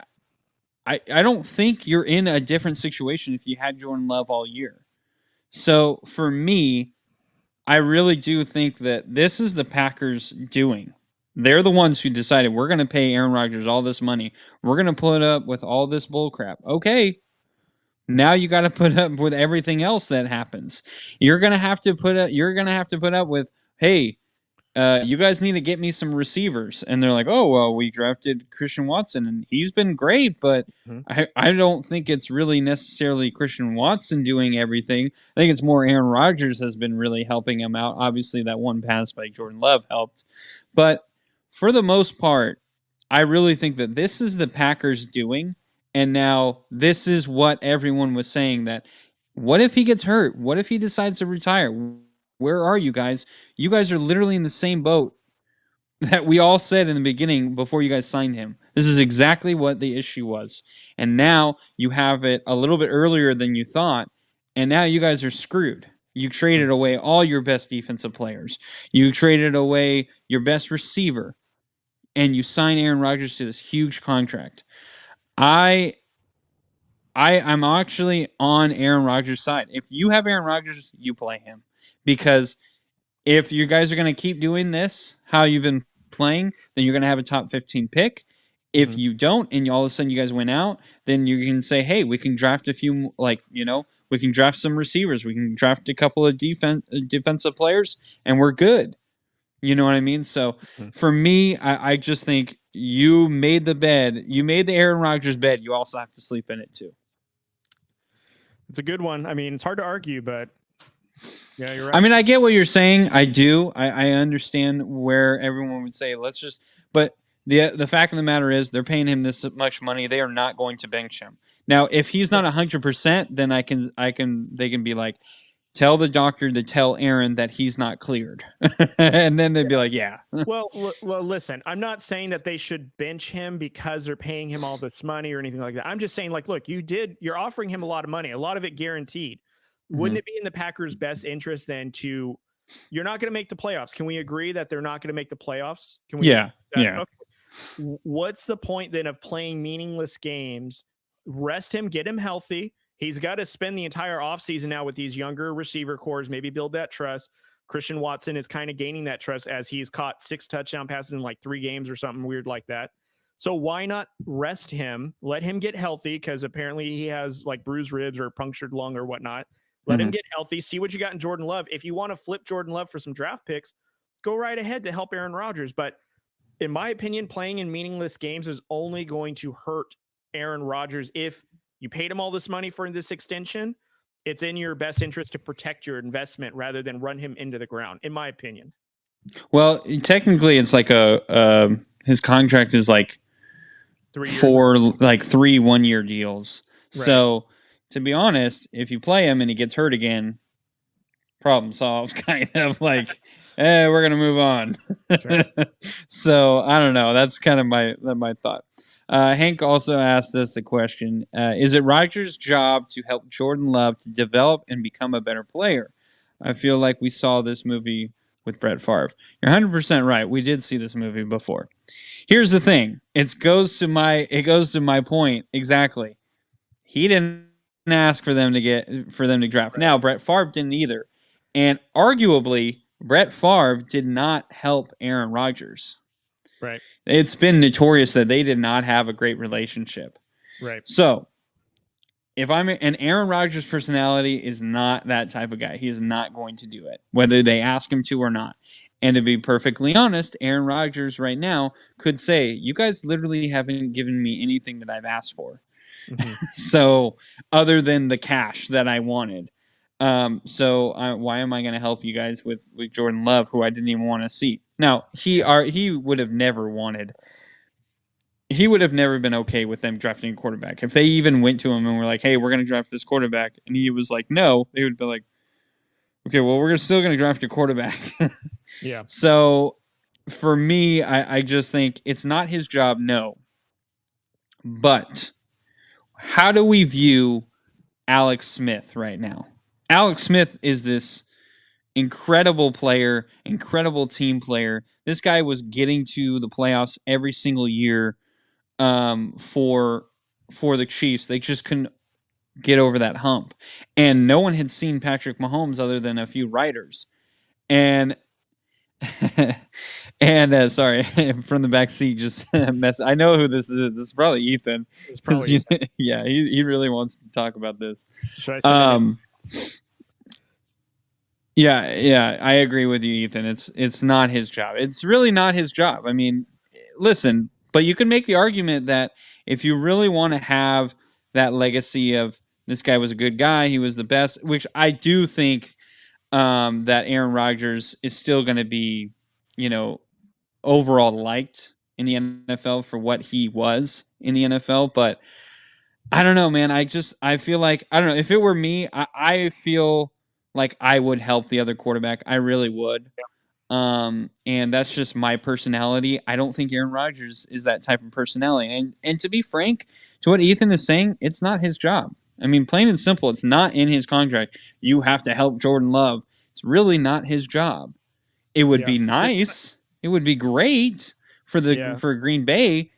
A: don't think you're in a different situation if you had Jordan Love all year. So for me, I really do think that this is the Packers doing. They're the ones who decided we're going to pay Aaron Rodgers all this money. We're going to put up with all this bull crap. Okay. Now you got to put up with everything else that happens. You're going to have to put up with, hey, you guys need to get me some receivers. And they're like, oh, well, we drafted Christian Watson, and he's been great, but I don't think it's really necessarily Christian Watson doing everything. I think it's more Aaron Rodgers has been really helping him out. Obviously, that one pass by Jordan Love helped. But for the most part, I really think that this is the Packers doing, and now this is what everyone was saying, that what if he gets hurt? What if he decides to retire? Where are you guys? You guys are literally in the same boat that we all said in the beginning before you guys signed him. This is exactly what the issue was. And now you have it a little bit earlier than you thought, and now you guys are screwed. You traded away all your best defensive players. You traded away your best receiver, and you sign Aaron Rodgers to this huge contract. I'm actually on Aaron Rodgers' side. If you have Aaron Rodgers, you play him. Because if you guys are going to keep doing this, how you've been playing, then you're going to have a top 15 pick. If you don't, and all of a sudden you guys win out, then you can say, hey, we can draft a few, we can draft some receivers. We can draft a couple of defensive players, and we're good. You know what I mean? So for me, I just think you made the bed. You made the Aaron Rodgers bed. You also have to sleep in it too.
B: It's a good one. I mean, it's hard to argue, but yeah, you're right.
A: I mean, I get what you're saying. I do. I understand where everyone would say, but the fact of the matter is they're paying him this much money. They are not going to bench him. Now, if he's not 100%, then they can be like, tell the doctor to tell Aaron that he's not cleared. And then they'd be like, yeah.
B: Well, listen, I'm not saying that they should bench him because they're paying him all this money or anything like that. I'm just saying, like, look, you're offering him a lot of money, a lot of it guaranteed. Wouldn't it be in the Packers' best interest then you're not going to make the playoffs? Can we agree that they're not going to make the playoffs? Can we?
A: Yeah.
B: Okay. What's the point then of playing meaningless games? Rest him, get him healthy. He's got to spend the entire offseason now with these younger receiver cores, maybe build that trust. Christian Watson is kind of gaining that trust as he's caught 6 touchdown passes in like 3 games or something weird like that. So why not rest him, let him get healthy, because apparently he has like bruised ribs or punctured lung or whatnot. Let him get healthy, see what you got in Jordan Love. If you want to flip Jordan Love for some draft picks, go right ahead to help Aaron Rodgers. But in my opinion, playing in meaningless games is only going to hurt Aaron Rodgers. If you paid him all this money for this extension, it's in your best interest to protect your investment rather than run him into the ground, in my opinion.
A: Well, technically, it's like his contract is like
B: 3 years.
A: 4 like 3 1-year deals. Right. So to be honest, if you play him and he gets hurt again, problem solved. Kind of like, we're gonna move on. Sure. So I don't know. That's kind of my thought. Hank also asked us a question. Is it Rodgers' job to help Jordan Love to develop and become a better player? I feel like we saw this movie with Brett Favre. You're 100% right. We did see this movie before. Here's the thing. It goes to my point exactly. He didn't ask for them to draft. Right. Now, Brett Favre didn't either. And arguably, Brett Favre did not help Aaron Rodgers.
B: Right.
A: It's been notorious that they did not have a great relationship.
B: Right.
A: So, Aaron Rodgers' personality is not that type of guy. He is not going to do it, whether they ask him to or not. And to be perfectly honest, Aaron Rodgers right now could say, you guys literally haven't given me anything that I've asked for. So, other than the cash that I wanted. Why am I going to help you guys with Jordan Love, who I didn't even want to see? Now, he would have never been okay with them drafting a quarterback. If they even went to him and were like, hey, we're going to draft this quarterback, and he was like, no, they would be like, okay, well, we're still going to draft a quarterback.
B: Yeah.
A: So, for me, I just think it's not his job, no. But how do we view Alex Smith right now? Alex Smith is this incredible player, incredible team player. This guy was getting to the playoffs every single year for the Chiefs. They just couldn't get over that hump. And no one had seen Patrick Mahomes other than a few writers. And and sorry, from the back seat, just mess. I know who this is. This is probably Ethan.
B: It's probably Ethan.
A: Yeah, he really wants to talk about this.
B: Should I send
A: Yeah, I agree with you, Ethan. It's not his job. It's really not his job. I mean, listen, but you can make the argument that if you really want to have that legacy of this guy was a good guy, he was the best, which I do think that Aaron Rodgers is still going to be, overall liked in the NFL for what he was in the NFL. But I don't know, man. I feel like, I don't know. If it were me, I feel like I would help the other quarterback. I really would. And that's just my personality. I don't think Aaron Rodgers is that type of personality. And to be frank, to what Ethan is saying, it's not his job. I mean, plain and simple, it's not in his contract. You have to help Jordan Love. It's really not his job. It would be nice. It would be great for Green Bay,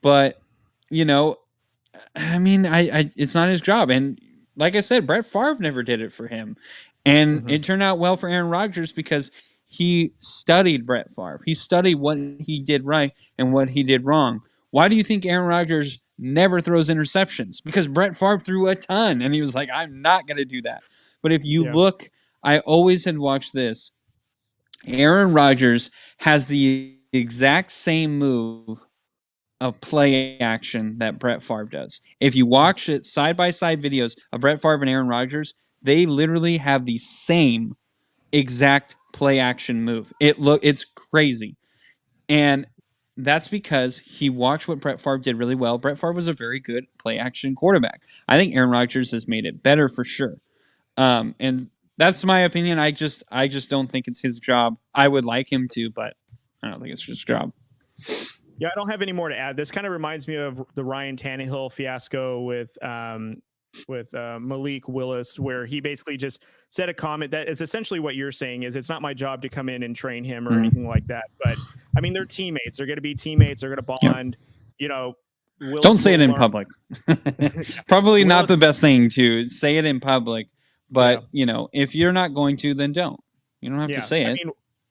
A: but I mean, I it's not his job. And like I said, Brett Favre never did it for him. And it turned out well for Aaron Rodgers because he studied Brett Favre. He studied what he did right and what he did wrong. Why do you think Aaron Rodgers never throws interceptions? Because Brett Favre threw a ton, and he was like, I'm not going to do that. But if you look, I always had watched this. Aaron Rodgers has the exact same move of play action that Brett Favre does. If you watch it side-by-side videos of Brett Favre and Aaron Rodgers, they literally have the same exact play action move. It's crazy. And that's because he watched what Brett Favre did really well. Brett Favre was a very good play action quarterback. I think Aaron Rodgers has made it better for sure. And that's my opinion. I just don't think it's his job. I would like him to, but I don't think it's his job.
B: Yeah, I don't have any more to add. This kind of reminds me of the Ryan Tannehill fiasco with Malik Willis, where he basically just said a comment that is essentially what you're saying is it's not my job to come in and train him or anything like that. But I mean, they're teammates. They're going to be teammates. They're going to bond. Willis
A: don't say it in public. Probably not the best thing to say it in public. But if you're not going to, then don't. You don't have to say it.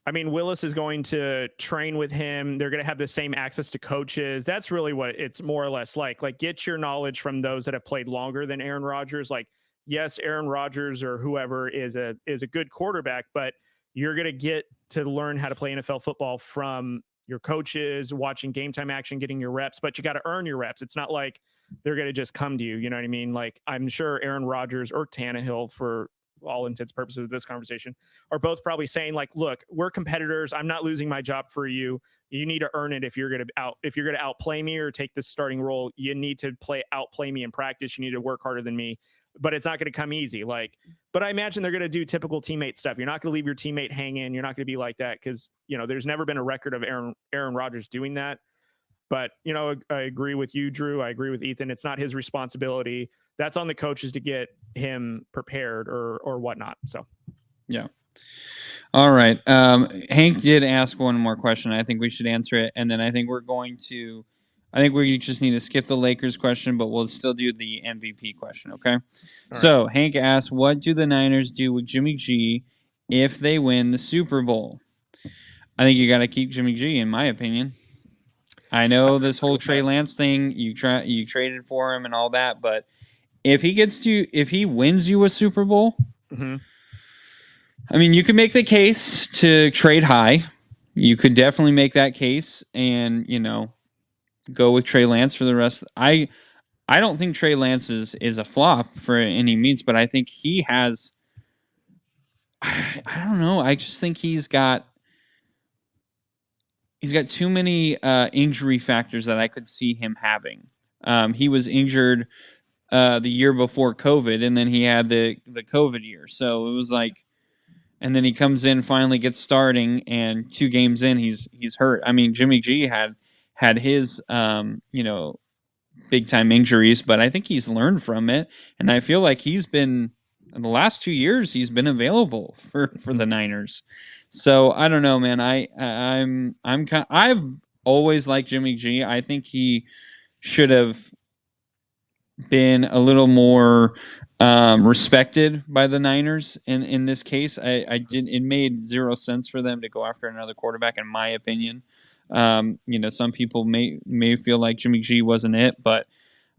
B: I mean, Willis is going to train with him. They're going to have the same access to coaches. That's really what it's more or less like. Like, get your knowledge from those that have played longer than Aaron Rodgers. Like, yes, Aaron Rodgers or whoever is a good quarterback, but you're going to get to learn how to play NFL football from your coaches, watching game time action, getting your reps. But you got to earn your reps. It's not like they're going to just come to you. You know what I mean? Like, I'm sure Aaron Rodgers or Tannehill, for all intents and purposes of this conversation, are both probably saying like, look, we're competitors. I'm not losing my job for you. You need to earn it. If you're going to outplay me or take this starting role, you need to outplay me in practice. You need to work harder than me, but it's not going to come easy. But I imagine they're going to do typical teammate stuff. You're not going to leave your teammate hanging. You're not going to be like that. Cause there's never been a record of Aaron Rodgers doing that. But, I agree with you, Drew. I agree with Ethan. It's not his responsibility. That's on the coaches to get him prepared or whatnot. So,
A: yeah. All right. Hank did ask one more question. I think we should answer it. And then I think we just need to skip the Lakers question, but we'll still do the MVP question. Okay. All so right. Hank asked, what do the Niners do with Jimmy G if they win the Super Bowl? I think you got to keep Jimmy G, in my opinion. I know this whole Trey Lance thing, you traded for him and all that, but if he wins you a Super Bowl, I mean, you could make the case to trade high. You could definitely make that case and, go with Trey Lance for the rest. I don't think Trey Lance is a flop for any means, but I think he has, I don't know. I just think he's got too many injury factors that I could see him having. He was injured the year before COVID, and then he had the COVID year. So it was like, and then he comes in, finally gets starting, and 2 games in, he's hurt. I mean, Jimmy G had his big time injuries, but I think he's learned from it, and I feel like he's been in the last 2 years he's been available for the Niners. So I don't know, man. I've always liked Jimmy G. I think he should have been a little more respected by the Niners in this case. I didn't. It made zero sense for them to go after another quarterback, in my opinion. Some people may feel like Jimmy G wasn't it, but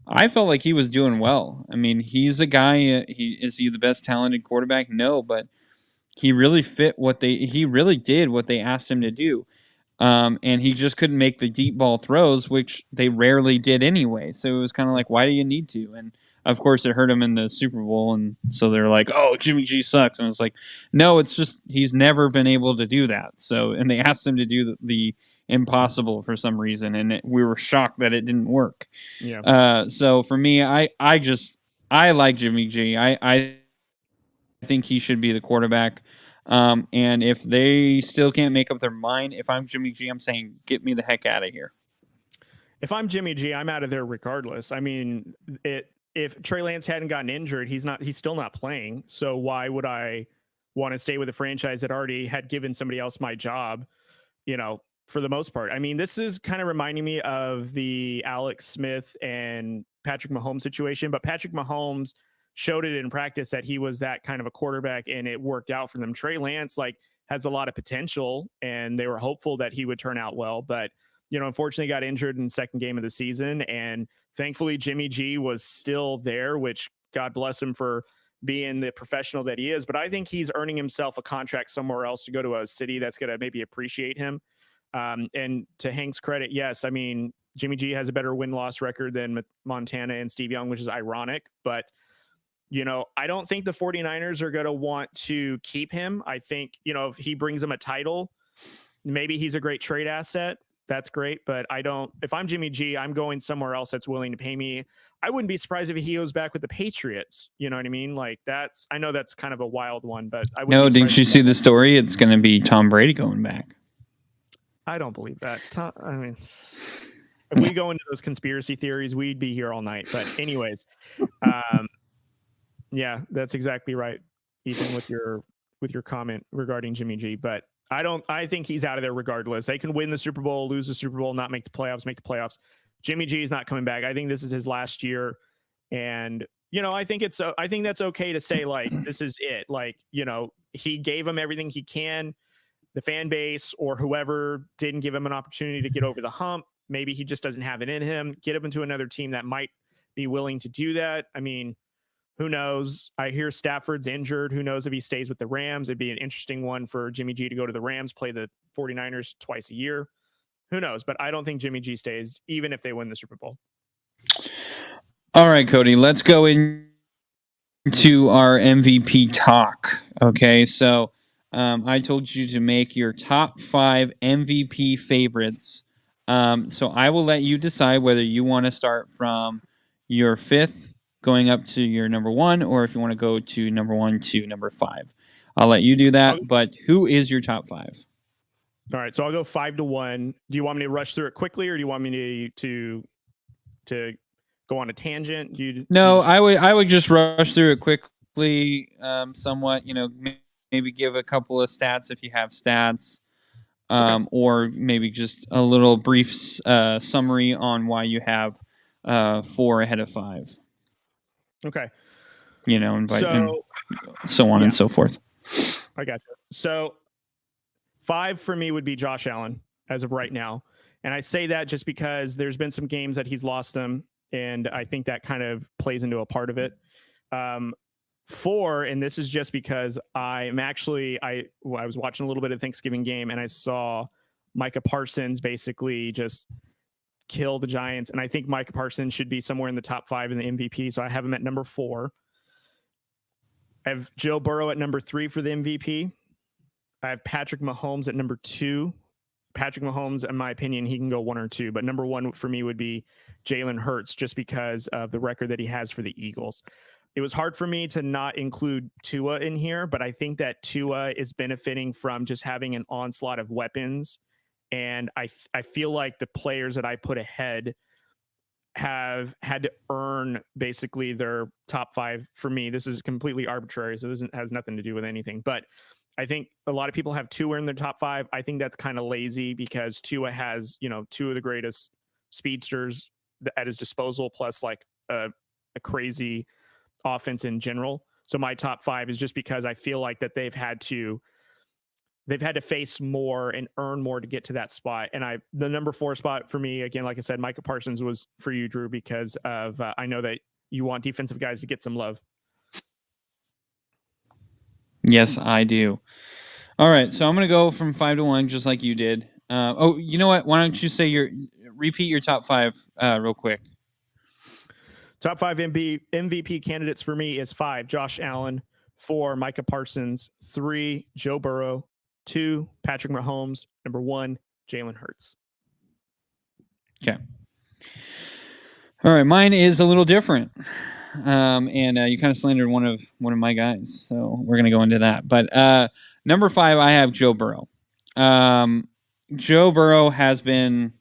A: I felt like he was doing well. I mean, he's a guy. Is he the best talented quarterback? No, but he really he really did what they asked him to do. And he just couldn't make the deep ball throws, which they rarely did anyway. So it was kind of like, why do you need to? And of course, it hurt him in the Super Bowl, and so they're like, "Oh, Jimmy G sucks." And it's like, no, it's just he's never been able to do that. So, and they asked him to do the impossible for some reason, and we were shocked that it didn't work.
B: Yeah.
A: So for me, I like Jimmy G. I think he should be the quarterback. And if they still can't make up their mind, if I'm Jimmy G, I'm saying, get me the heck out of here.
B: If I'm Jimmy G, I'm out of there regardless. I mean, if Trey Lance hadn't gotten injured, he's still not playing. So why would I want to stay with a franchise that already had given somebody else my job, for the most part? I mean, this is kind of reminding me of the Alex Smith and Patrick Mahomes situation, but Patrick Mahomes showed it in practice that he was that kind of a quarterback, and it worked out for them. Trey Lance has a lot of potential, and they were hopeful that he would turn out well, but unfortunately got injured in the second game of the season. And thankfully Jimmy G was still there, which God bless him for being the professional that he is. But I think he's earning himself a contract somewhere else to go to a city that's going to maybe appreciate him. And to Hank's credit, yes, I mean, Jimmy G has a better win-loss record than Montana and Steve Young, which is ironic, but I don't think the 49ers are going to want to keep him. I think, if he brings them a title, maybe he's a great trade asset. That's great. But if I'm Jimmy G, I'm going somewhere else that's willing to pay me. I wouldn't be surprised if he goes back with the Patriots. You know what I mean? I know that's kind of a wild one, but I wouldn't.
A: No, didn't you see the story? It's going to be Tom Brady going back.
B: I don't believe that. I mean, if we go into those conspiracy theories, we'd be here all night. But anyways, yeah, that's exactly right, Ethan, with your comment regarding Jimmy G. But I think he's out of there regardless. They can win the Super Bowl, lose the Super Bowl, not make the playoffs, make the playoffs. Jimmy G is not coming back. I think this is his last year. And, I think that's okay to say, this is it. He gave him everything he can. The fan base or whoever didn't give him an opportunity to get over the hump. Maybe he just doesn't have it in him. Get him into another team that might be willing to do that. I mean, who knows? I hear Stafford's injured. Who knows if he stays with the Rams? It'd be an interesting one for Jimmy G to go to the Rams, play the 49ers twice a year. Who knows? But I don't think Jimmy G stays, even if they win the Super Bowl.
A: All right, Cody, let's go into our MVP talk. Okay, so I told you to make your top 5 MVP favorites. So I will let you decide whether you want to start from your 5th going up to your number 1, or if you want to go to number 1 to number 5. I'll let you do that, but who is your top 5?
B: All right, so I'll go 5-1. Do you want me to rush through it quickly, or do you want me to go on a tangent?
A: I would just rush through it quickly, somewhat, maybe give a couple of stats if you have stats, okay. Or maybe just a little brief summary on why you have 4 ahead of 5.
B: Okay.
A: And so on and so forth.
B: I got you. So 5 for me would be Josh Allen as of right now. And I say that just because there's been some games that he's lost them, and I think that kind of plays into a part of it. 4, and this is just because I was watching a little bit of Thanksgiving game, and I saw Micah Parsons basically just kill the Giants, and I think Micah Parsons should be somewhere in the top 5 in the MVP, so I have him at number 4. I have Joe Burrow at number 3 for the MVP. I have Patrick Mahomes at number 2. Patrick Mahomes, in my opinion, he can go 1 or 2, but number 1 for me would be Jalen Hurts, just because of the record that he has for the Eagles. It was hard for me to not include Tua in here, but I think that Tua is benefiting from just having an onslaught of weapons. And I feel like the players that I put ahead have had to earn basically their top 5 for me. This is completely arbitrary, so this has nothing to do with anything. But I think a lot of people have Tua in their top 5. I think that's kind of lazy because Tua has, 2 of the greatest speedsters at his disposal, plus like a crazy offense in general. So my top 5 is just because I feel like that they've had to face more and earn more to get to that spot. And the number 4 spot for me, again, like I said, Micah Parsons was for you, Drew, because of I know that you want defensive guys to get some love.
A: Yes, I do. All right, so I'm going to go from 5 to 1, just like you did. You know what? Why don't you repeat your top 5 real quick?
B: Top 5 MVP candidates for me is 5, Josh Allen; 4, Micah Parsons; 3, Joe Burrow; 2, Patrick Mahomes; number 1, Jalen Hurts.
A: Okay. All right, mine is a little different, and you kind of slandered one of my guys, so we're gonna go into that. But number 5, I have Joe Burrow. Joe Burrow has been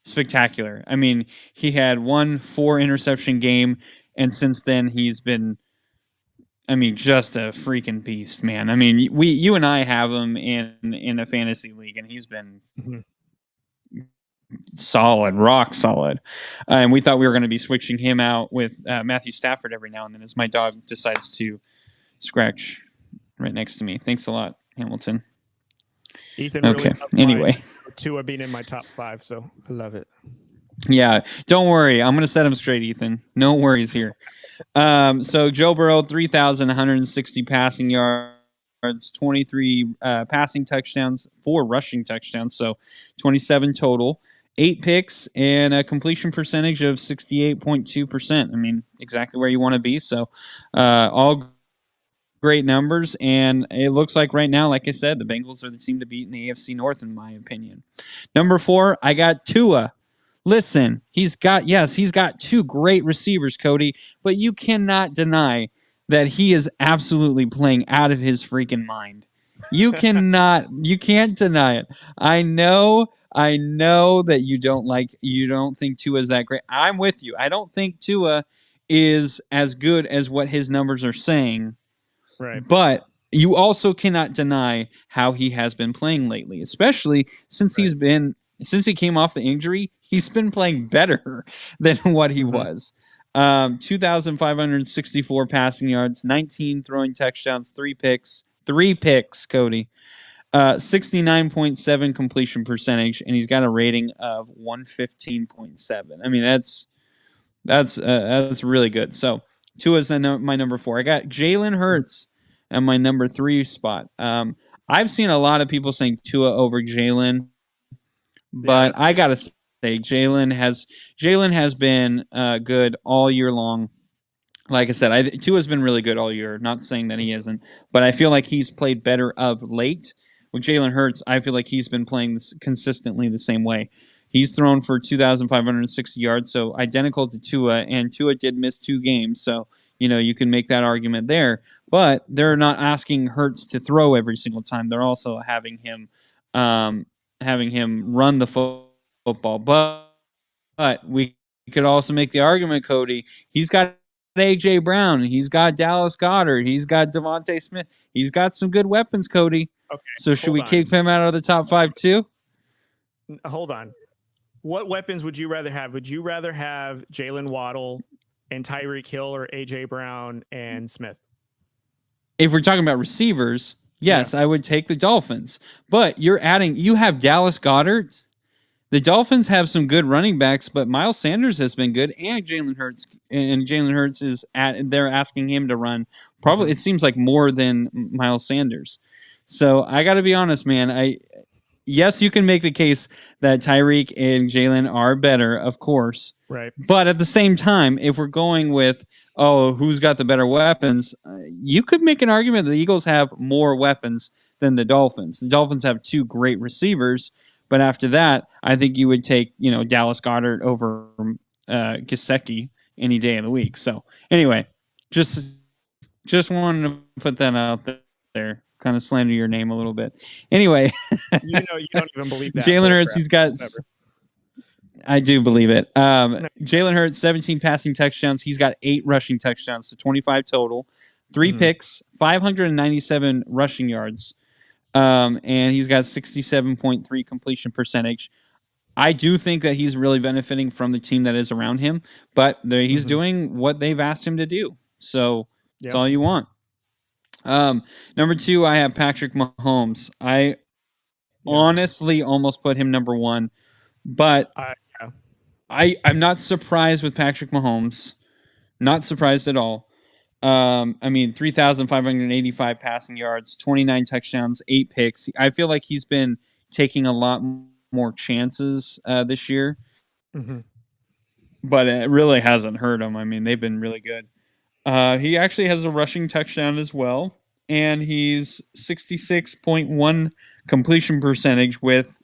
A: spectacular. I mean, he had 1 4-interception game, and since then he's been, just a freaking beast, man. I mean, you and I have him in a fantasy league, and he's been solid, rock solid. And we thought we were going to be switching him out with Matthew Stafford every now and then, as my dog decides to scratch right next to me. Thanks a lot, Hamilton.
B: Ethan.
A: Okay. Anyway,
B: Tua being in my top 5, so I love it.
A: Yeah, don't worry. I'm going to set him straight, Ethan. No worries here. So Joe Burrow, 3,160 passing yards, 23 passing touchdowns, 4 rushing touchdowns, so 27 total, 8 picks, and a completion percentage of 68.2%. I mean, exactly where you want to be. So all great numbers, and it looks like right now, like I said, the Bengals are the team to beat in the AFC North, in my opinion. Number 4, I got Tua. Listen, he's got 2 great receivers, Cody, but you cannot deny that he is absolutely playing out of his freaking mind. You can't deny it. I know that you don't think Tua is that great. I'm with you. I don't think Tua is as good as what his numbers are saying.
B: Right.
A: But you also cannot deny how he has been playing lately, especially since since he came off the injury. He's been playing better than what he was. 2,564 passing yards, 19 throwing touchdowns, 3 picks, Cody. 69.7 completion percentage, and he's got a rating of 115.7. I mean, that's really good. So Tua's my number 4. I got Jalen Hurts at my number 3 spot. I've seen a lot of people saying Tua over Jalen, but I gotta say Jalen has been good all year long. Like I said, Tua's been really good all year. Not saying that he isn't, but I feel like he's played better of late. With Jalen Hurts, I feel like he's been playing consistently the same way. He's thrown for 2,560 yards, so identical to Tua, and Tua did miss 2 games, so you can make that argument there. But they're not asking Hurts to throw every single time. They're also having him run the football. But we could also make the argument, Cody. He's got A.J. Brown. He's got Dallas Goedert. He's got Devontae Smith. He's got some good weapons, Cody.
B: Okay,
A: so should we kick him out of the top 5 too?
B: Hold on. What weapons would you rather have? Would you rather have Jalen Waddle and Tyreek Hill, or A.J. Brown and Smith?
A: If we're talking about receivers, yes, I would take the Dolphins. But you have Dallas Goedert. The Dolphins have some good running backs, but Miles Sanders has been good, and Jalen Hurts. And Jalen Hurts they're asking him to run. Probably, it seems like more than Miles Sanders. So I got to be honest, man. Yes, you can make the case that Tyreek and Jalen are better, of course.
B: Right.
A: But at the same time, if we're going with, who's got the better weapons, you could make an argument that the Eagles have more weapons than the Dolphins. The Dolphins have 2 great receivers, but after that, I think you would take, Dallas Goedert over Gesicki any day of the week. So anyway, just wanted to put that out there. Kind of slander your name a little bit. Anyway,
B: you don't even believe that.
A: Jalen Hurts, he's got. I do believe it. Jalen Hurts, 17 passing touchdowns. He's got 8 rushing touchdowns, so 25 total. 3 picks, 597 rushing yards, and he's got 67.3 completion percentage. I do think that he's really benefiting from the team that is around him, but he's doing what they've asked him to do. So that's all you want. Number 2, I have Patrick Mahomes. I honestly almost put him number 1, but I'm not surprised with Patrick Mahomes. Not surprised at all. 3,585 passing yards, 29 touchdowns, 8 picks. I feel like he's been taking a lot more chances this year, but it really hasn't hurt him. I mean, they've been really good. He actually has a rushing touchdown as well, and he's 66.1 completion percentage with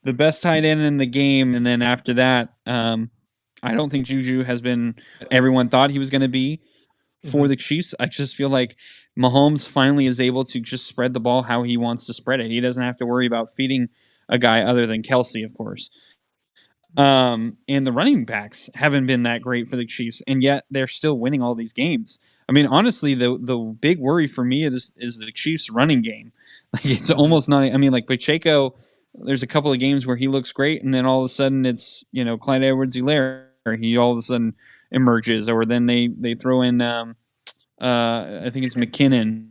A: the best tight end in the game. And then after that, I don't think Juju has been everyone thought he was going to be for the Chiefs. I just feel like Mahomes finally is able to just spread the ball how he wants to spread it. He doesn't have to worry about feeding a guy other than Kelsey, of course. And the running backs haven't been that great for the Chiefs, and yet they're still winning all these games. I mean, honestly, the big worry for me is the Chiefs' running game. Like, it's almost not. I mean, like Pacheco, there's a couple of games where he looks great, and then all of a sudden it's Clyde Edwards-Helaire. He all of a sudden emerges, or then they throw in I think it's McKinnon.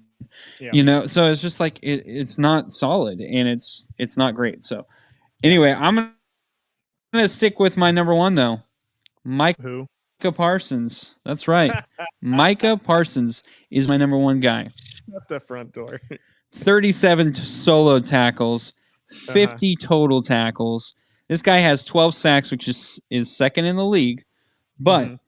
A: So it's just like it's not solid, and it's not great. So anyway, I'm gonna stick with my number 1 though. Micah Parsons. That's right. Micah Parsons is my number 1 guy.
B: Shut the front door.
A: 37 solo tackles, 50 total tackles. This guy has 12 sacks, which is second in the league, but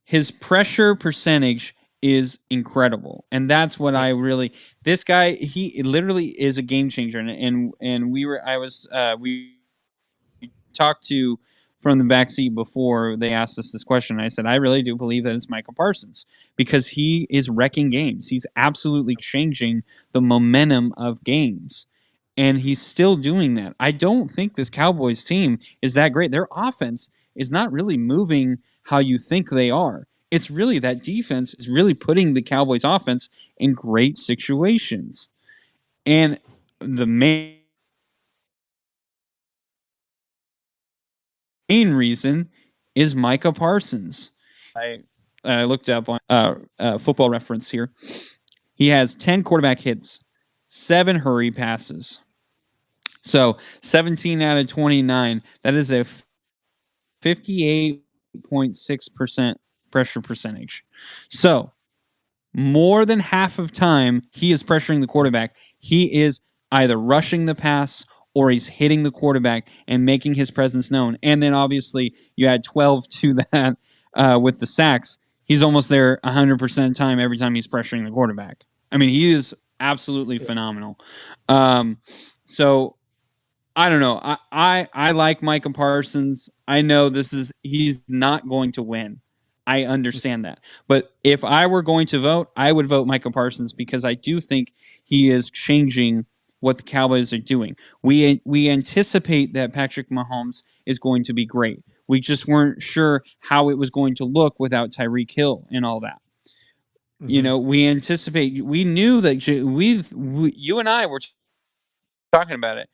A: his pressure percentage is incredible, and that's what I really. This guy, he literally is a game changer, and we talked to from the backseat before they asked us this question. I said I really do believe that it's Micah Parsons because he is wrecking games. He's absolutely changing the momentum of games. And he's still doing that. I don't think this Cowboys team is that great. Their offense is not really moving how you think they are. It's really that defense is really putting the Cowboys offense in great situations. And the main reason is Micah Parsons. I looked up on Football Reference here. He has 10 quarterback hits, 7 hurry passes. So 17 out of 29. That is a 58.6% pressure percentage. So more than half of time he is pressuring the quarterback. He is either rushing the pass or he's hitting the quarterback and making his presence known. And then obviously you add 12 to that with the sacks. He's almost there 100% of the time every time he's pressuring the quarterback. I mean, he is absolutely phenomenal. So I don't know. I like Micah Parsons. I know he's not going to win. I understand that. But if I were going to vote, I would vote Micah Parsons because I do think he is changing what the Cowboys are doing. We anticipate that Patrick Mahomes is going to be great. We just weren't sure how it was going to look without Tyreek Hill and all that. We knew that you and I were talking about it.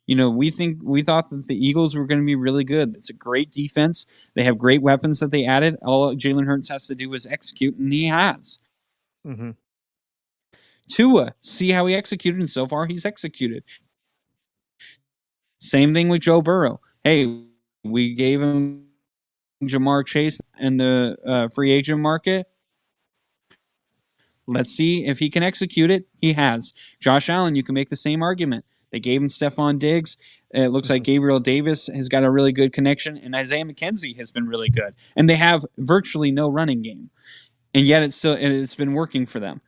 A: We thought that the Eagles were going to be really good. It's a great defense. They have great weapons that they added. All Jalen Hurts has to do is execute, and he has. Tua, see how he executed, and so far he's executed. Same thing with Joe Burrow. Hey, we gave him Jamar Chase in the free agent market. Let's see if he can execute it. He has. Josh Allen, you can make the same argument. They gave him Stephon Diggs. It looks like Gabriel Davis has got a really good connection, and Isaiah McKenzie has been really good. And they have virtually no running game, and yet it's been working for them.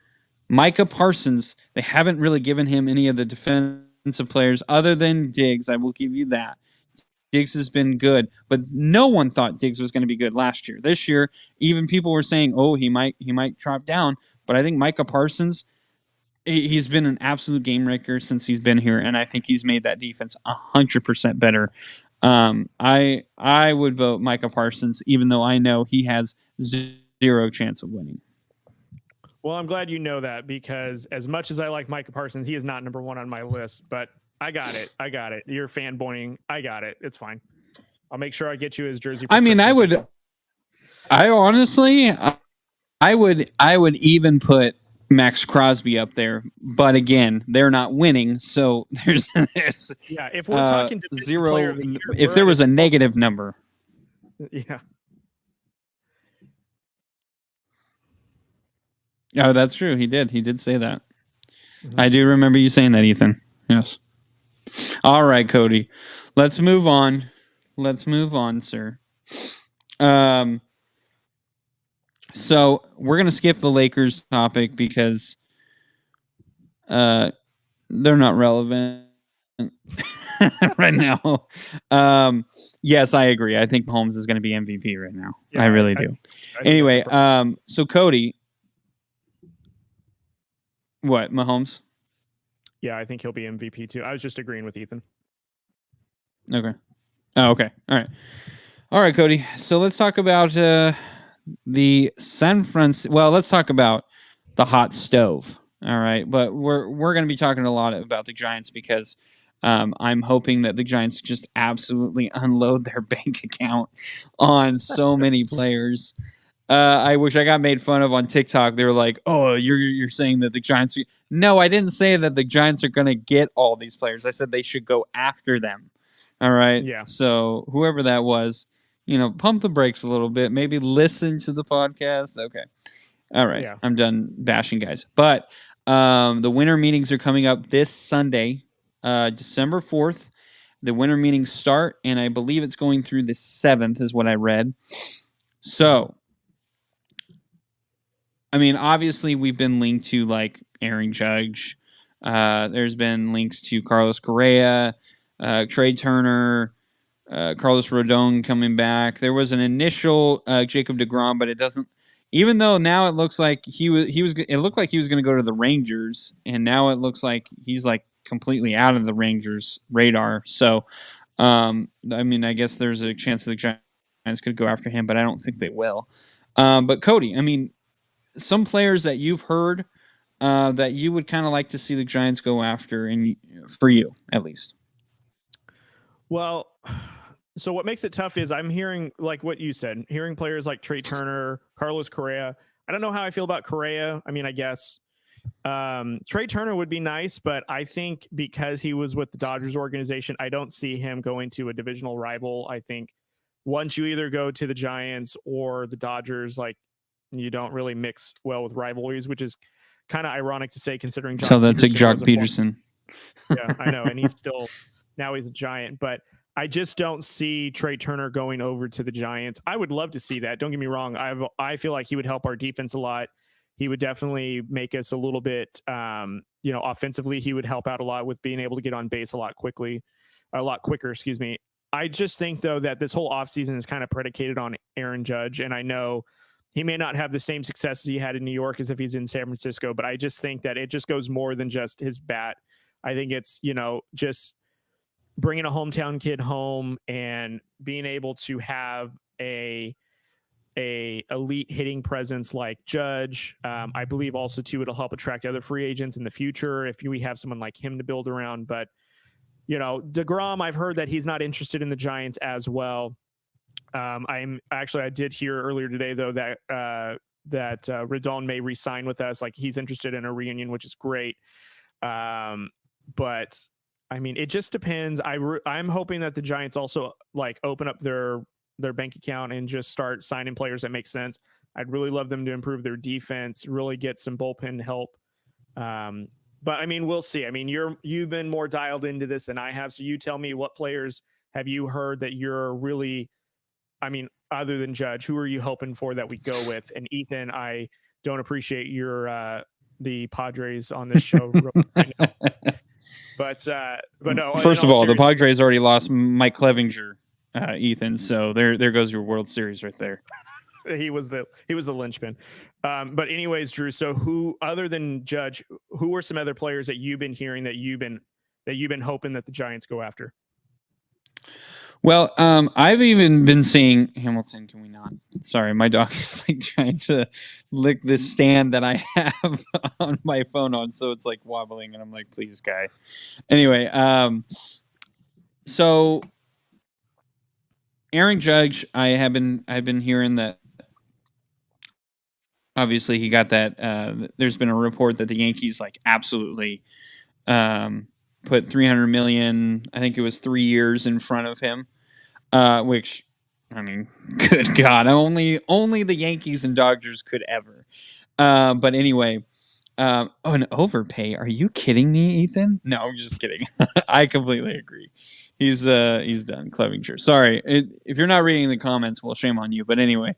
A: Micah Parsons, they haven't really given him any of the defensive players other than Diggs. I will give you that. Diggs has been good, but no one thought Diggs was going to be good last year. This year, even people were saying, "Oh, he might drop down." But I think Micah Parsons, he's been an absolute game wrecker since he's been here, and I think he's made that defense 100% better. I would vote Micah Parsons, even though I know he has zero chance of winning.
B: Well, I'm glad you know that, because as much as I like Micah Parsons, he is not number one on my list, but I got it. You're fanboying. I got it. It's fine. I'll make sure I get you his jersey.
A: I mean,
B: Christmas.
A: I honestly, I would even put Max Crosby up there, but again, they're not winning, so there's
B: yeah. If we're talking
A: zero, if there was a negative number,
B: yeah.
A: Oh, that's true. He did say that. Mm-hmm. I do remember you saying that, Ethan. Yes. All right, Cody. Let's move on. Sir. So we're gonna skip the Lakers topic because they're not relevant right now. Yes, I agree. I think Mahomes is going to be MVP right now. Yeah, I really do. Anyway, so Cody. What, Mahomes?
B: Yeah, I think he'll be MVP too. I was just agreeing with Ethan.
A: Okay. Oh, okay. All right, Cody. So let's talk about the San Francisco. Well, let's talk about the hot stove. All right, but we're going to be talking a lot about the Giants because I'm hoping that the Giants just absolutely unload their bank account on so many players. I wish I got made fun of on TikTok. They were like, "Oh, you're saying that the Giants?" No, I didn't say that the Giants are going to get all these players. I said they should go after them. All right.
B: Yeah.
A: So whoever that was, pump the brakes a little bit. Maybe listen to the podcast. Okay. All right. Yeah. I'm done bashing guys. But the winter meetings are coming up this Sunday, December 4th. The winter meetings start, and I believe it's going through the 7th, is what I read. So. I mean, obviously, we've been linked to, like, Aaron Judge. There's been links to Carlos Correa, Trey Turner, Carlos Rodon coming back. There was an initial Jacob DeGrom, but it doesn't. Even though now it looks like it looked like he was going to go to the Rangers, and now it looks like he's like completely out of the Rangers' radar. So, I mean, I guess there's a chance the Giants could go after him, but I don't think they will. But Cody, I mean. Some players that you've heard that you would kind of like to see the Giants go after, and for you at least.
B: Well, so what makes it tough is I'm hearing, like what you said, hearing players like Trey Turner, Carlos Correa. I don't know how I feel about Correa. I mean, I guess Trey Turner would be nice, but I think because he was with the Dodgers organization, I don't see him going to a divisional rival. I think once you either go to the Giants or the Dodgers, like, you don't really mix well with rivalries, which is kind of ironic to say considering
A: Joe Pederson.
B: Yeah, I know. And he's a Giant, but I just don't see Trey Turner going over to the Giants. I would love to see that. Don't get me wrong. I feel like he would help our defense a lot. He would definitely make us a little bit, offensively, he would help out a lot with being able to get on base a lot quicker, excuse me. I just think though, that this whole offseason is kind of predicated on Aaron Judge. And I know, he may not have the same success as he had in New York as if he's in San Francisco, but I just think that it just goes more than just his bat. I think it's, just bringing a hometown kid home and being able to have a elite hitting presence like Judge. I believe also too, it'll help attract other free agents in the future if we have someone like him to build around. But, DeGrom, I've heard that he's not interested in the Giants as well. I did hear earlier today though that Rodon may re-sign with us. Like he's interested in a reunion, which is great. But I mean, it just depends. I'm hoping that the Giants also like open up their bank account and just start signing players that make sense. I'd really love them to improve their defense, really get some bullpen help. But I mean, we'll see. I mean, you've been more dialed into this than I have. So you tell me, what players have you heard that you're really, I mean, other than Judge, who are you hoping for that we go with? And Ethan, I don't appreciate your the Padres on this show. but no.
A: First of all, the Padres already lost Mike Clevinger, Ethan. So there goes your World Series right there.
B: He was the linchpin. But anyways, Drew. So who other than Judge? Who are some other players that you've been hearing that you've been hoping that the Giants go after?
A: Well, I've even been seeing Hamilton. Can we not? Sorry, my dog is like trying to lick this stand that I have on my phone on, so it's like wobbling, and I'm like, please, guy. Anyway, so Aaron Judge, I've been hearing that. Obviously, he got that. There's been a report that the Yankees like absolutely put $300 million. I think it was 3 years in front of him. Which, I mean, good God, only the Yankees and Dodgers could ever. But anyway, an overpay? Are you kidding me, Ethan? No, I'm just kidding. I completely agree. He's done. Clevinger. Sorry, if you're not reading the comments, well, shame on you. But anyway,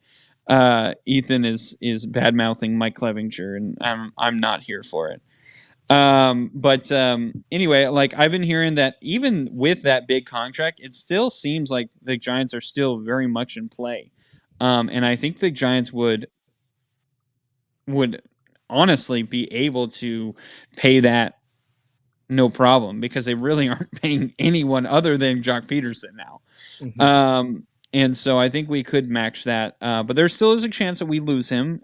A: Ethan is bad mouthing Mike Clevinger, and I'm not here for it. But anyway, like I've been hearing that even with that big contract, it still seems like the Giants are still very much in play. And I think the Giants would honestly be able to pay that no problem because they really aren't paying anyone other than Joe Pederson now. Mm-hmm. And so I think we could match that. But there still is a chance that we lose him.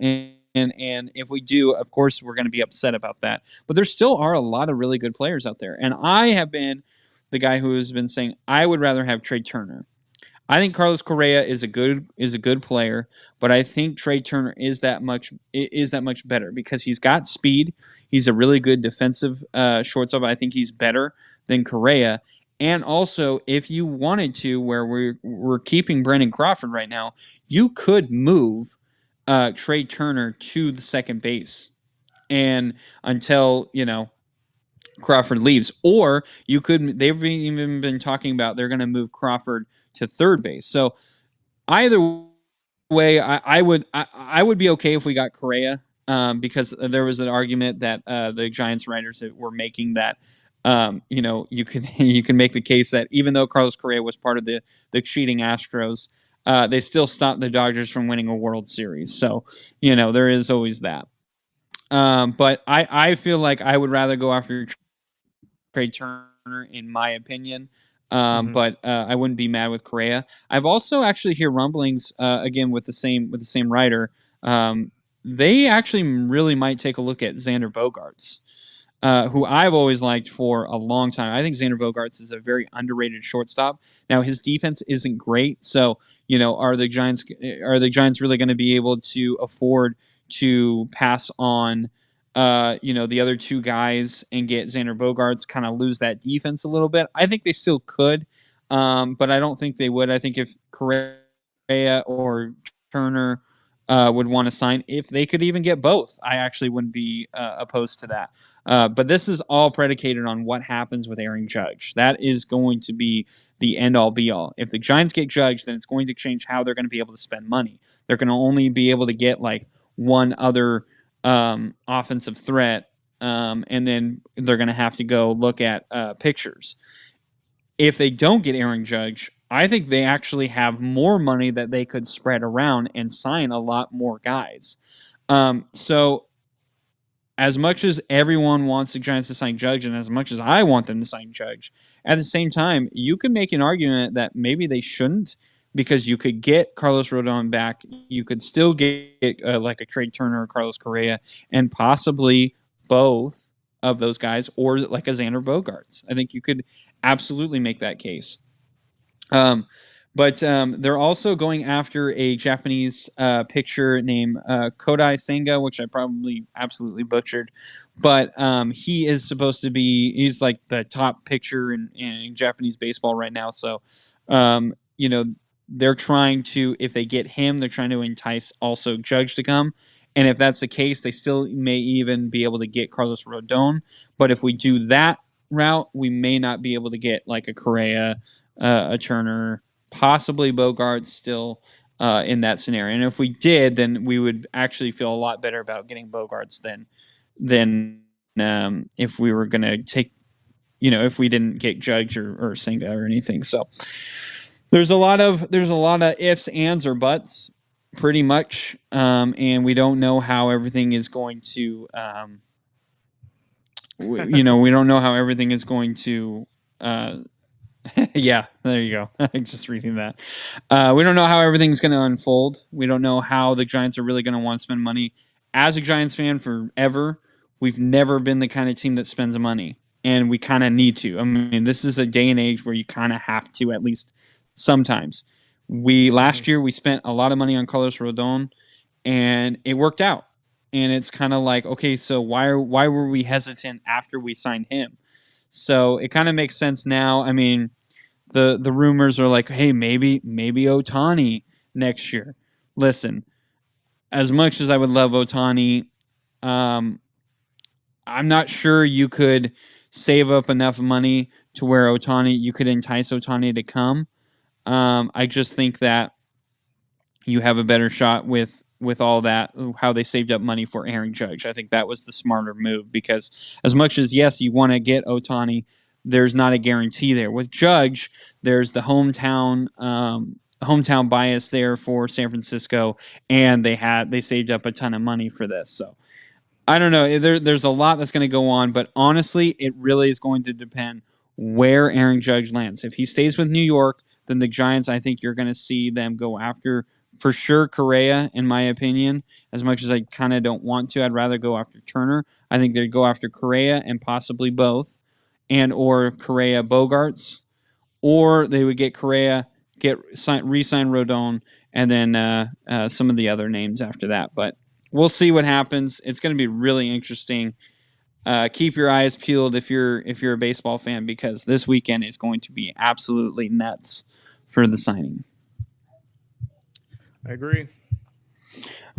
A: And if we do, of course, we're going to be upset about that. But there still are a lot of really good players out there. And I have been the guy who has been saying I would rather have Trey Turner. I think Carlos Correa is a good player, but I think Trey Turner is that much better because he's got speed. He's a really good defensive shortstop. I think he's better than Correa. And also, if you wanted to, where we're keeping Brandon Crawford right now, you could move Trey Turner to the second base, and until Crawford leaves, or you could. They've even been talking about they're going to move Crawford to third base. So either way, I would be okay if we got Correa, because there was an argument that the Giants writers were making that you can make the case that even though Carlos Correa was part of the cheating Astros, they still stopped the Dodgers from winning a World Series. So there is always that. But I feel like I would rather go after Trey Turner, in my opinion. But I wouldn't be mad with Correa. I've also actually hear rumblings again with the same writer. They actually really might take a look at Xander Bogaerts, who I've always liked for a long time. I think Xander Bogaerts is a very underrated shortstop. Now his defense isn't great, so are the Giants really going to be able to afford to pass on the other two guys and get Xander Bogaerts, kind of lose that defense a little bit? I think they still could, but I don't think they would. I think if Correa or Turner would want to sign, if they could even get both, I actually wouldn't be opposed to that. But this is all predicated on what happens with Aaron Judge. That is going to be the end-all, be-all. If the Giants get Judge, then it's going to change how they're going to be able to spend money. They're going to only be able to get like one other offensive threat, and then they're going to have to go look at pictures. If they don't get Aaron Judge, I think they actually have more money that they could spread around and sign a lot more guys. So as much as everyone wants the Giants to sign Judge, and as much as I want them to sign Judge, at the same time, you could make an argument that maybe they shouldn't, because you could get Carlos Rodon back. You could still get like a Trey Turner or Carlos Correa, and possibly both of those guys, or like a Xander Bogaerts. I think you could absolutely make that case. But they're also going after a Japanese pitcher named Kodai Senga, which I probably absolutely butchered. But he is supposed to be, he's like the top pitcher in Japanese baseball right now. So, they're trying to, if they get him, they're trying to entice also Judge to come. And if that's the case, they still may even be able to get Carlos Rodon. But if we do that route, we may not be able to get like a Correa, a Turner, possibly Bogaerts still in that scenario. And if we did, then we would actually feel a lot better about getting Bogaerts than if we were going to take, if we didn't get Judge or Senga or anything. So there's a lot of ifs, ands, or buts. pretty much, and we don't know how everything is going to. We don't know how everything is going to. Yeah, there you go. I'm just reading that. We don't know how everything's going to unfold. We don't know how the Giants are really going to want to spend money. As a Giants fan forever, we've never been the kind of team that spends money, and we kind of need to. I mean, this is a day and age where you kind of have to, at least sometimes. Last year we spent a lot of money on Carlos Rodon, and it worked out. And it's kind of like, okay, so why were we hesitant after we signed him? So it kind of makes sense now. I mean, the rumors are like, hey, maybe Ohtani next year. Listen, as much as I would love Ohtani, I'm not sure you could save up enough money to where you could entice Ohtani to come. I just think that you have a better shot with all that, how they saved up money for Aaron Judge. I think that was the smarter move, because as much as, yes, you want to get Ohtani, there's not a guarantee there. With Judge, there's the hometown bias there for San Francisco, and they saved up a ton of money for this. So I don't know. There's a lot that's going to go on, but honestly, it really is going to depend where Aaron Judge lands. If he stays with New York, then the Giants, I think you're going to see them go after, for sure, Correa, in my opinion. As much as I kind of don't want to, I'd rather go after Turner. I think they'd go after Correa and possibly both, and or Correa Bogarts, or they would get Correa, re-sign Rodon, and then some of the other names after that. But we'll see what happens. It's going to be really interesting. Keep your eyes peeled if you're a baseball fan, because this weekend is going to be absolutely nuts for the signing.
B: I agree.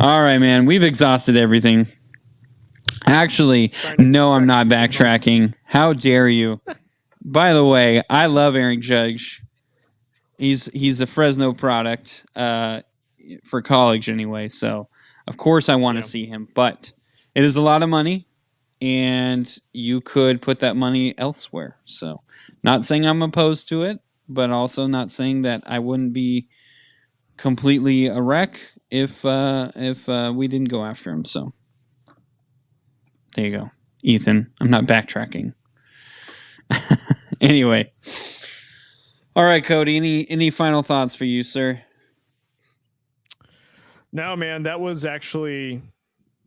A: All right, man. We've exhausted everything. Actually, no, I'm not backtracking. How dare you? By the way, I love Aaron Judge. He's a Fresno product for college anyway, so of course I want to see him. But it is a lot of money, and you could put that money elsewhere. So, not saying I'm opposed to it, but also not saying that I wouldn't be completely a wreck if we didn't go after him. So there you go, Ethan. I'm not backtracking. Anyway, all right, Cody. Any final thoughts for you, sir?
B: No, man, that was actually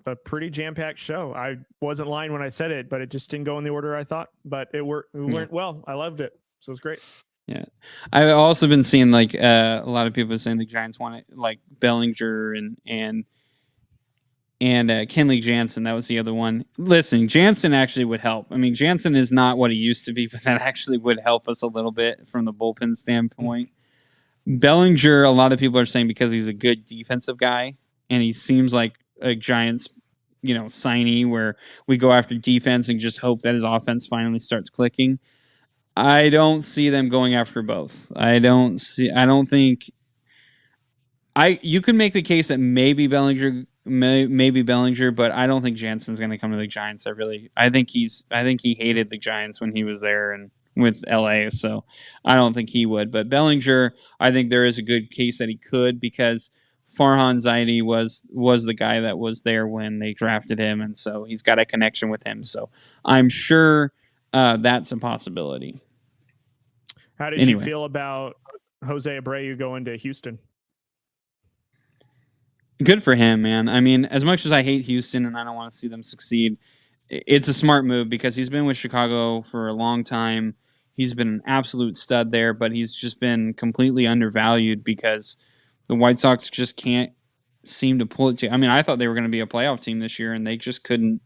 B: a pretty jam-packed show. I wasn't lying when I said it, but it just didn't go in the order I thought. But it went well. I loved it, so it's great.
A: Yeah, I've also been seeing like a lot of people saying the Giants want it, like Bellinger and Kenley Jansen. That was the other one. Listen, Jansen actually would help. I mean, Jansen is not what he used to be, but that actually would help us a little bit from the bullpen standpoint. Bellinger, a lot of people are saying because he's a good defensive guy, and he seems like a Giants, signee where we go after defense and just hope that his offense finally starts clicking. I don't see them going after both. You can make the case that maybe Bellinger, but I don't think Jansen's going to come to the Giants. I think he hated the Giants when he was there and with LA, so I don't think he would. But Bellinger, I think there is a good case that he could, because Farhan Zaidi was the guy that was there when they drafted him, and so he's got a connection with him. So I'm sure that's a possibility.
B: How did you feel about Jose Abreu going to Houston?
A: Good for him, man. I mean, as much as I hate Houston and I don't want to see them succeed, it's a smart move, because he's been with Chicago for a long time. He's been an absolute stud there, but he's just been completely undervalued because the White Sox just can't seem to pull it. I mean, I thought they were going to be a playoff team this year, and they just couldn't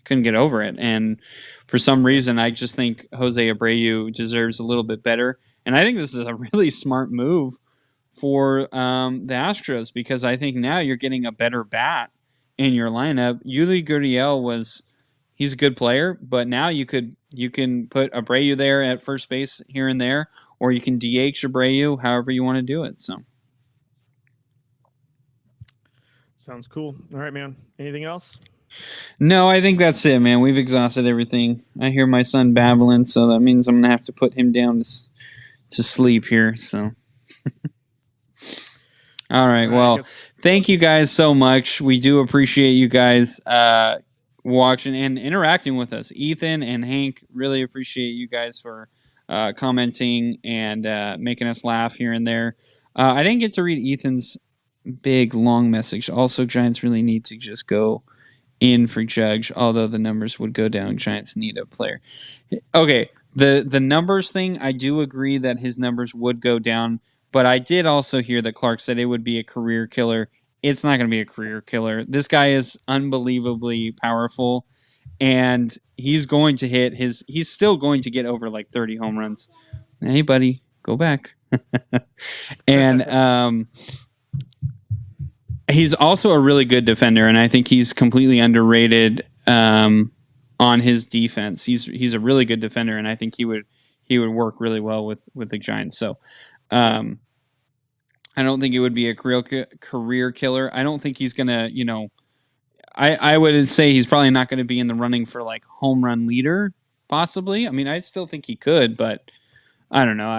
A: get over it. And for some reason, I just think Jose Abreu deserves a little bit better. And I think this is a really smart move for the Astros, because I think now you're getting a better bat in your lineup. Yuli Gurriel he's a good player, but now you can put Abreu there at first base here and there, or you can DH Abreu, however you want to do it. So
B: sounds cool. All right, man. Anything else?
A: No, I think that's it, man. We've exhausted everything. I hear my son babbling, so that means I'm gonna have to put him down to sleep here. So, All right. Well, thank you guys so much. We do appreciate you guys watching and interacting with us. Ethan and Hank, really appreciate you guys for commenting and making us laugh here and there. I didn't get to read Ethan's big, long message. Also, Giants really need to just go in for Judge, although the numbers would go down. Giants need a player. Okay, the numbers thing, I do agree that his numbers would go down, but I did also hear that Clark said it would be a career killer. It's not going to be a career killer. This guy is unbelievably powerful, and he's going to hit his. He's still going to get over like 30 home runs. Hey, buddy, go back. And he's also a really good defender, and I think he's completely underrated on his defense. He's a really good defender, and I think he would work really well with the Giants. So I don't think it would be a career killer. I don't think he's gonna, I would say he's probably not going to be in the running for like home run leader, possibly. I mean, I still think he could, but I don't know.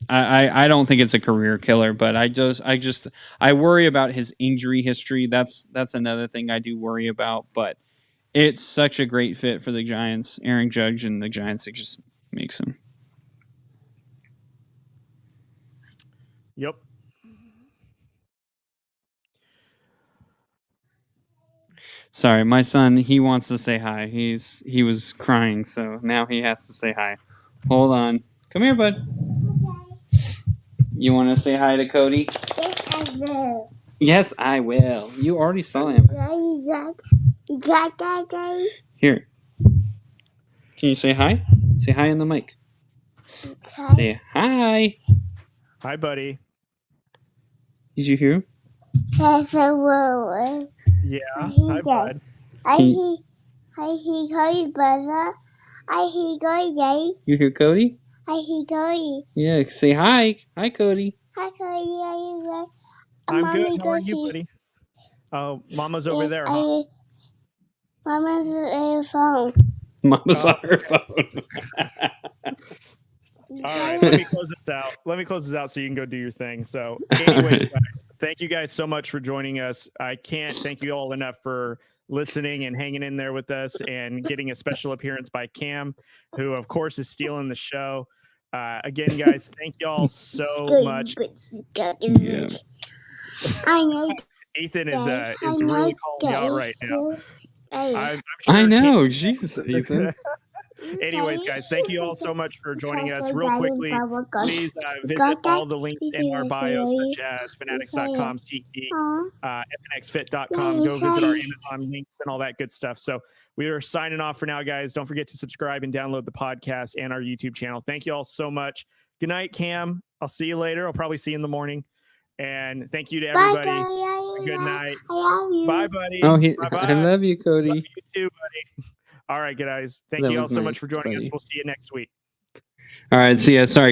A: I don't think it's a career killer, but I worry about his injury history. That's another thing I do worry about, but it's such a great fit for the Giants. Aaron Judge and the Giants, it just makes him.
B: Yep.
A: Sorry, my son, he wants to say hi. He was crying, so now he has to say hi. Hold on. Come here, bud. You want to say hi to Cody?
C: Yes, I will.
A: Yes, I will. You already saw him. Here. Can you say hi? Say hi in the mic.
C: Okay.
A: Say hi.
B: Hi, buddy.
A: Did you hear him?
C: Yes, I will.
B: Yeah. Hi, bud.
C: I hear Cody, brother. I hear Cody.
A: You hear Cody?
C: I hear Cody.
A: Yeah, say hi. Hi, Cody.
C: Hi, Cody.
B: I'm good. How are you, buddy? Oh, Mama's over there, huh?
C: Mama's on her phone.
A: Mama's on her phone.
B: All right, let me close this out so you can go do your thing. So anyways, guys, thank you guys so much for joining us. I can't thank you all enough for listening and hanging in there with us and getting a special appearance by Cam, who of course is stealing the show. Again, guys, thank you all so much.
A: Yeah.
C: I know.
B: Ethan is really calling you out right now. I'm sure
A: I know. Jesus, Ethan.
B: Anyways, guys, thank you all so much for joining us. Real quickly, please visit all the links in our bio, such as fanatics.com, SeatGeek, fnxfit.com. Go visit our Amazon links and all that good stuff. So we are signing off for now, guys. Don't forget to subscribe and download the podcast and our YouTube channel. Thank you all so much. Good night, Cam. I'll see you later. I'll probably see you in the morning. And thank you to everybody.
C: Bye,
B: good night.
C: I love you.
B: Bye, buddy.
A: Oh,
B: Bye-bye.
A: I love you, Cody.
B: Love you too, buddy. All right, guys. Thank you all so much for joining us. We'll see you next week.
A: All right. See ya. Sorry, guys.